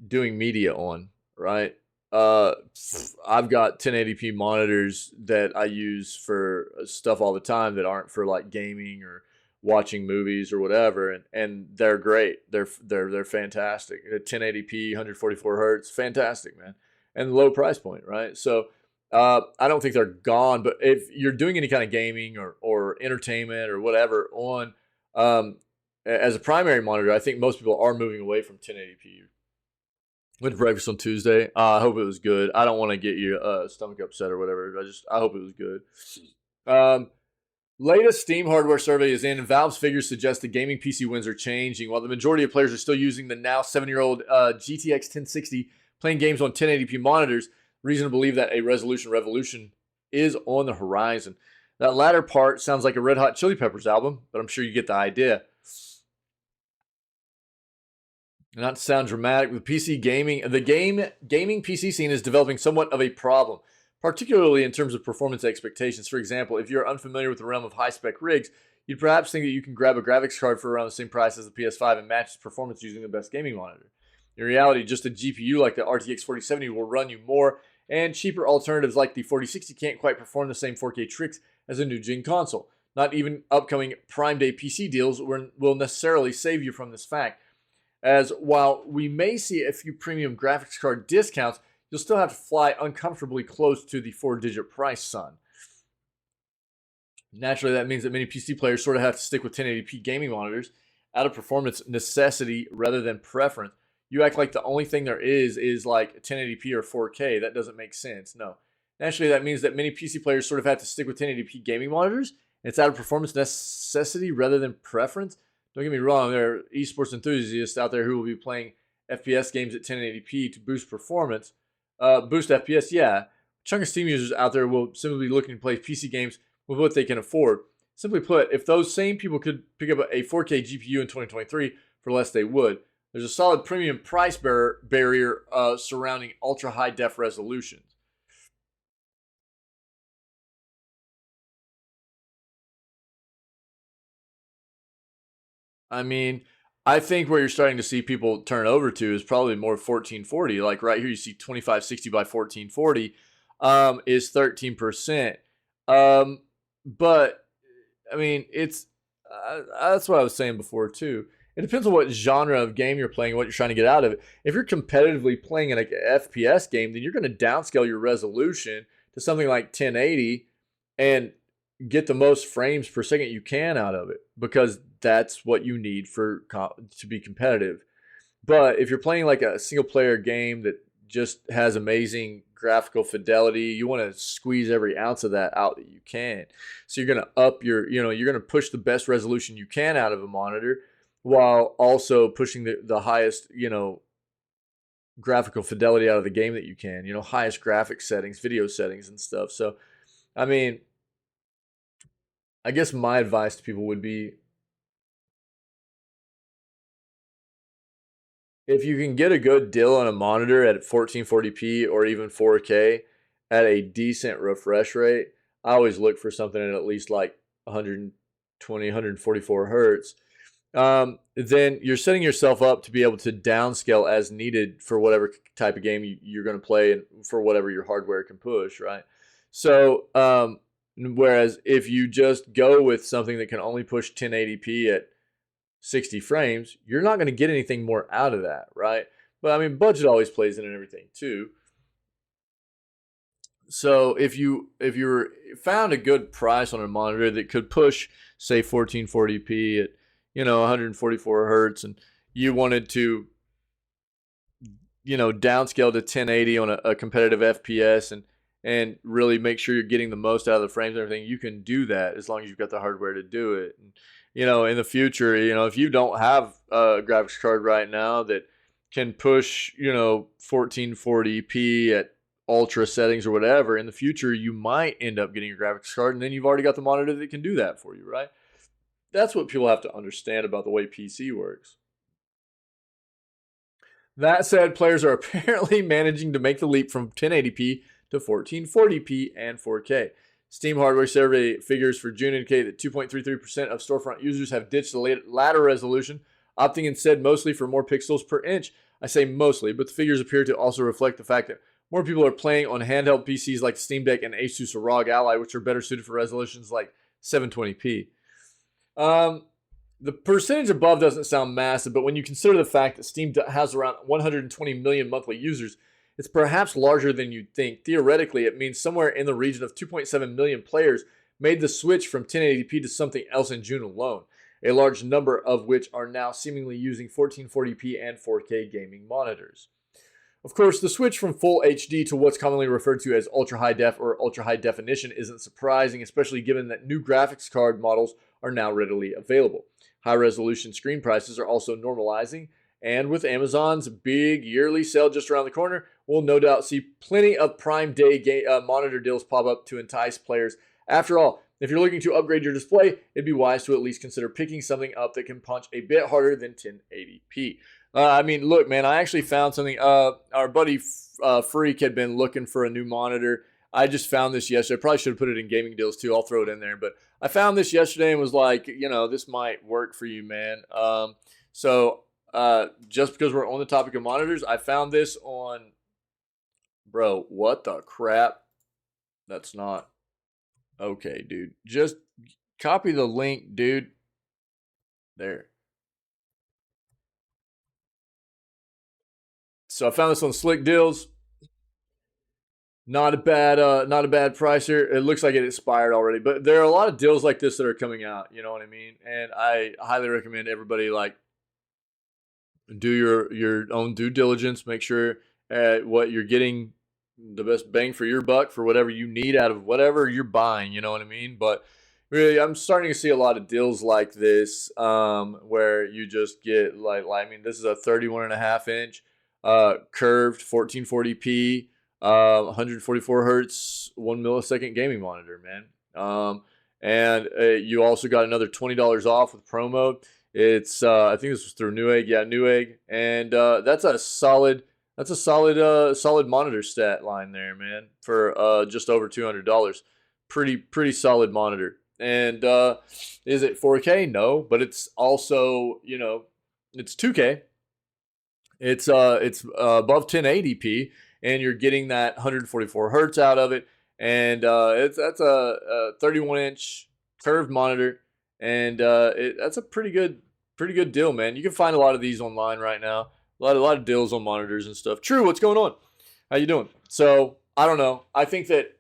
doing media on, right? I've got 1080p monitors that I use for stuff all the time that aren't for like gaming or watching movies or whatever, and they're great. They're fantastic. 1080p, 144 hertz, fantastic, man, and low price point, right? So I don't think they're gone, but if you're doing any kind of gaming or entertainment or whatever on as a primary monitor, I think most people are moving away from 1080p. Went to breakfast on Tuesday. I hope it was good. I don't want to get you stomach upset or whatever. I hope it was good. Latest Steam hardware survey is in, and Valve's figures suggest the gaming PC wins are changing. While the majority of players are still using the now 7-year-old GTX 1060 playing games on 1080p monitors, reason to believe that a resolution revolution is on the horizon. That latter part sounds like a Red Hot Chili Peppers album, but I'm sure you get the idea. Not to sound dramatic, with PC gaming, gaming PC scene is developing somewhat of a problem, particularly in terms of performance expectations. For example, if you're unfamiliar with the realm of high-spec rigs, you'd perhaps think that you can grab a graphics card for around the same price as the PS5 and match its performance using the best gaming monitor. In reality, just a GPU like the RTX 4070 will run you more, and cheaper alternatives like the 4060 can't quite perform the same 4K tricks as a new-gen console. Not even upcoming Prime Day PC deals will necessarily save you from this fact. As while we may see a few premium graphics card discounts, you'll still have to fly uncomfortably close to the 4-digit price, son. Naturally, that means that many PC players sort of have to stick with 1080p gaming monitors out of performance necessity rather than preference. You act like the only thing there is like 1080p or 4K. That doesn't make sense. No. Naturally, that means that many PC players sort of have to stick with 1080p gaming monitors. And it's out of performance necessity rather than preference. Don't get me wrong, there are esports enthusiasts out there who will be playing FPS games at 1080p to boost performance. Boost FPS, yeah. A chunk of Steam users out there will simply be looking to play PC games with what they can afford. Simply put, if those same people could pick up a 4K GPU in 2023 for less, they would. There's a solid premium price barrier surrounding ultra-high def resolutions. I mean, I think where you're starting to see people turn over to is probably more 1440. Like right here, you see 2560 by 1440 is 13%. But I mean, it's that's what I was saying before too. It depends on what genre of game you're playing, what you're trying to get out of it. If you're competitively playing in an FPS game, then you're going to downscale your resolution to something like 1080 and get the most frames per second you can out of it, because that's what you need to be competitive. But if you're playing like a single player game that just has amazing graphical fidelity, you want to squeeze every ounce of that out that you can. So you're going to up your, you're going to push the best resolution you can out of a monitor while also pushing the highest, graphical fidelity out of the game that you can, highest graphic settings, video settings and stuff. So, I mean, I guess my advice to people would be, if you can get a good deal on a monitor at 1440p or even 4K at a decent refresh rate, I always look for something at least like 120, 144 hertz. Then you're setting yourself up to be able to downscale as needed for whatever type of game you're going to play and for whatever your hardware can push, right? So, whereas if you just go with something that can only push 1080p at 60 frames, you're not going to get anything more out of that, right? But I mean, budget always plays in and everything too. So if you found a good price on a monitor that could push, say, 1440p at 144 hertz, and you wanted to downscale to 1080 on a competitive FPS and really make sure you're getting the most out of the frames and everything, you can do that as long as you've got the hardware to do it. And, in the future, if you don't have a graphics card right now that can push, 1440p at ultra settings or whatever, in the future, you might end up getting a graphics card, and then you've already got the monitor that can do that for you, right? That's what people have to understand about the way PC works. That said, players are apparently managing to make the leap from 1080p to 1440p and 4K. Steam hardware survey figures for June indicate that 2.33% of storefront users have ditched the latter resolution, opting instead mostly for more pixels per inch. I say mostly, but the figures appear to also reflect the fact that more people are playing on handheld PCs like Steam Deck and Asus ROG Ally, which are better suited for resolutions like 720p. The percentage above doesn't sound massive, but when you consider the fact that Steam has around 120 million monthly users, it's perhaps larger than you'd think. Theoretically, it means somewhere in the region of 2.7 million players made the switch from 1080p to something else in June alone, a large number of which are now seemingly using 1440p and 4K gaming monitors. Of course, the switch from full HD to what's commonly referred to as ultra-high def or ultra-high definition isn't surprising, especially given that new graphics card models are now readily available. High-resolution screen prices are also normalizing, and with Amazon's big yearly sale just around the corner, we'll no doubt see plenty of Prime Day monitor deals pop up to entice players. After all, if you're looking to upgrade your display, it'd be wise to at least consider picking something up that can punch a bit harder than 1080p. I mean, look, man, I actually found something. Our buddy Freak had been looking for a new monitor. I just found this yesterday. I probably should have put it in gaming deals too. I'll throw it in there. But I found this yesterday and was like, this might work for you, man. So just because we're on the topic of monitors, I found this on, bro, what the crap? That's not okay, dude. Just Copy the link, dude. There. So I found this on Slick Deals. Not a bad price here. It looks like it expired already, but there are a lot of deals like this that are coming out. You know what I mean? And I highly recommend everybody like do your own due diligence. Make sure what you're getting the best bang for your buck for whatever you need out of whatever you're buying. You know what I mean? But really, I'm starting to see a lot of deals like this where you just get like I mean, this is a 31.5-inch curved 1440p. 144 hertz, 1 millisecond gaming monitor, man. And you also got another $20 off with promo. It's I think this was through Newegg, yeah, Newegg, and that's a solid monitor stat line there, man, for just over $200. Pretty solid monitor. And is it 4K? No, but it's also, you know, it's 2K. It's above 1080p. And you're getting that 144 hertz out of it, and that's a 31-inch curved monitor, and that's a pretty good deal, man. You can find a lot of these online right now. A lot of deals on monitors and stuff. True, what's going on? How you doing? So I don't know. I think that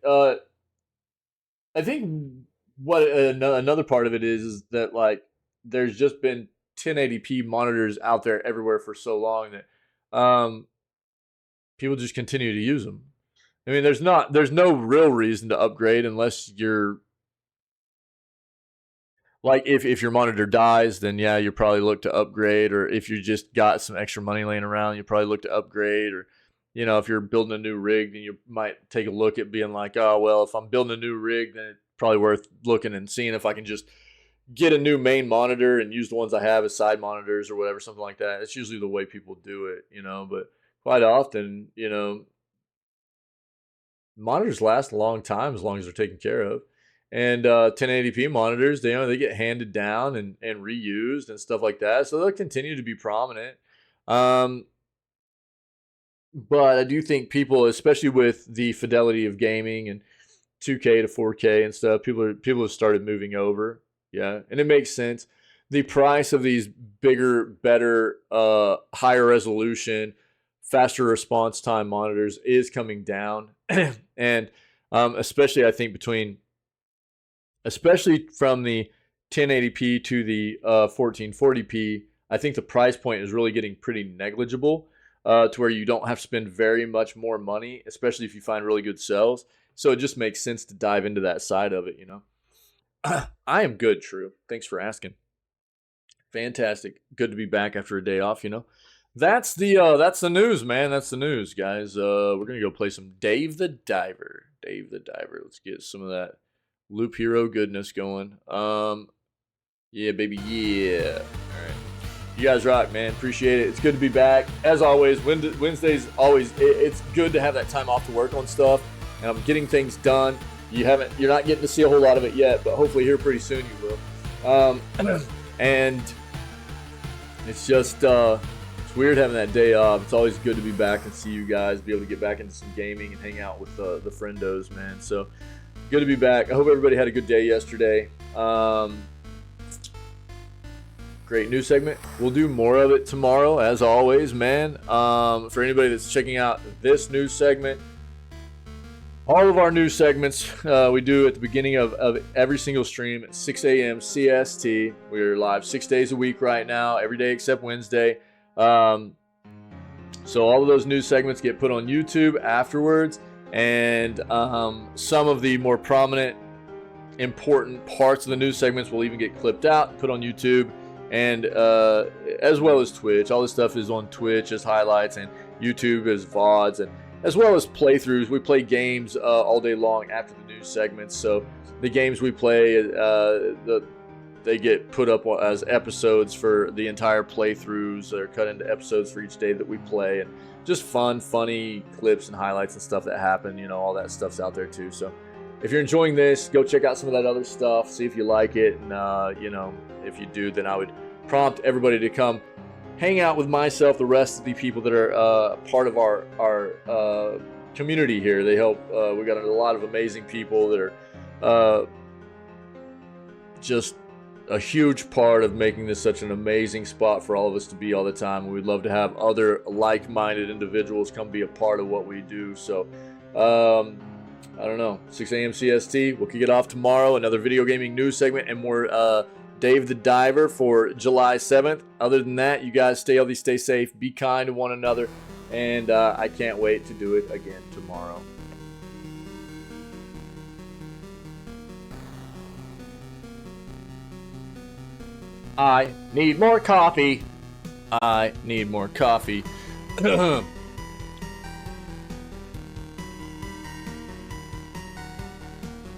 what another part of it is that like there's just been 1080p monitors out there everywhere for so long that people just continue to use them. I mean, there's no real reason to upgrade unless you're like if your monitor dies, then yeah, you probably look to upgrade, or if you just got some extra money laying around, you probably look to upgrade, or you know, if you're building a new rig, then you might take a look at being like, oh well, if I'm building a new rig, then it's probably worth looking and seeing if I can just get a new main monitor and use the ones I have as side monitors or whatever, something like that. It's usually the way people do it, you know, but quite often, you know, monitors last a long time as long as they're taken care of. And 1080p monitors, they get handed down and reused and stuff like that. So they'll continue to be prominent. But I do think people, especially with the fidelity of gaming and 2K to 4K and stuff, people have started moving over. Yeah, and it makes sense. The price of these bigger, better, higher resolution, faster response time monitors is coming down. And especially I think especially from the 1080p to the 1440p, I think the price point is really getting pretty negligible to where you don't have to spend very much more money, especially if you find really good sales. So it just makes sense to dive into that side of it, you know. I am good, True. Thanks for asking. Fantastic. Good to be back after a day off, you know. That's the news, man. That's the news, guys. We're gonna go play some Dave the Diver. Dave the Diver. Let's get some of that Loop Hero goodness going. Yeah, baby, yeah. All right, you guys rock, man. Appreciate it. It's good to be back. As always, Wednesdays always. It's good to have that time off to work on stuff, and I'm getting things done. You're not getting to see a whole lot of it yet, but hopefully here pretty soon you will. And it's just it's weird having that day off. It's always good to be back and see you guys, be able to get back into some gaming and hang out with the friendos, man. So good to be back. I hope everybody had a good day yesterday. Great news segment. We'll do more of it tomorrow, as always, man. For anybody that's checking out this news segment, all of our news segments we do at the beginning of every single stream at 6 a.m. CST. We're live 6 days a week right now, every day except Wednesday. So all of those news segments get put on YouTube afterwards, and some of the more prominent, important parts of the news segments will even get clipped out, put on YouTube, and as well as Twitch. All this stuff is on Twitch as highlights, and YouTube as VODs, and as well as playthroughs. We play games all day long after the news segments. So the games we play, they get put up as episodes for the entire playthroughs. They're cut into episodes for each day that we play, and just fun, funny clips and highlights and stuff that happen. You know, all that stuff's out there too. So if you're enjoying this, go check out some of that other stuff. See if you like it, and you know, if you do, then I would prompt everybody to come hang out with myself, the rest of the people that are part of our community here. They help. We got a lot of amazing people that are just a huge part of making this such an amazing spot for all of us to be all the time. We'd love to have other like-minded individuals come be a part of what we do. So, I don't know, 6 a.m. CST. We'll kick it off tomorrow. Another video gaming news segment and more Dave the Diver for July 7th. Other than that, you guys stay healthy, stay safe, be kind to one another, and I can't wait to do it again tomorrow. I need more coffee. I need more coffee.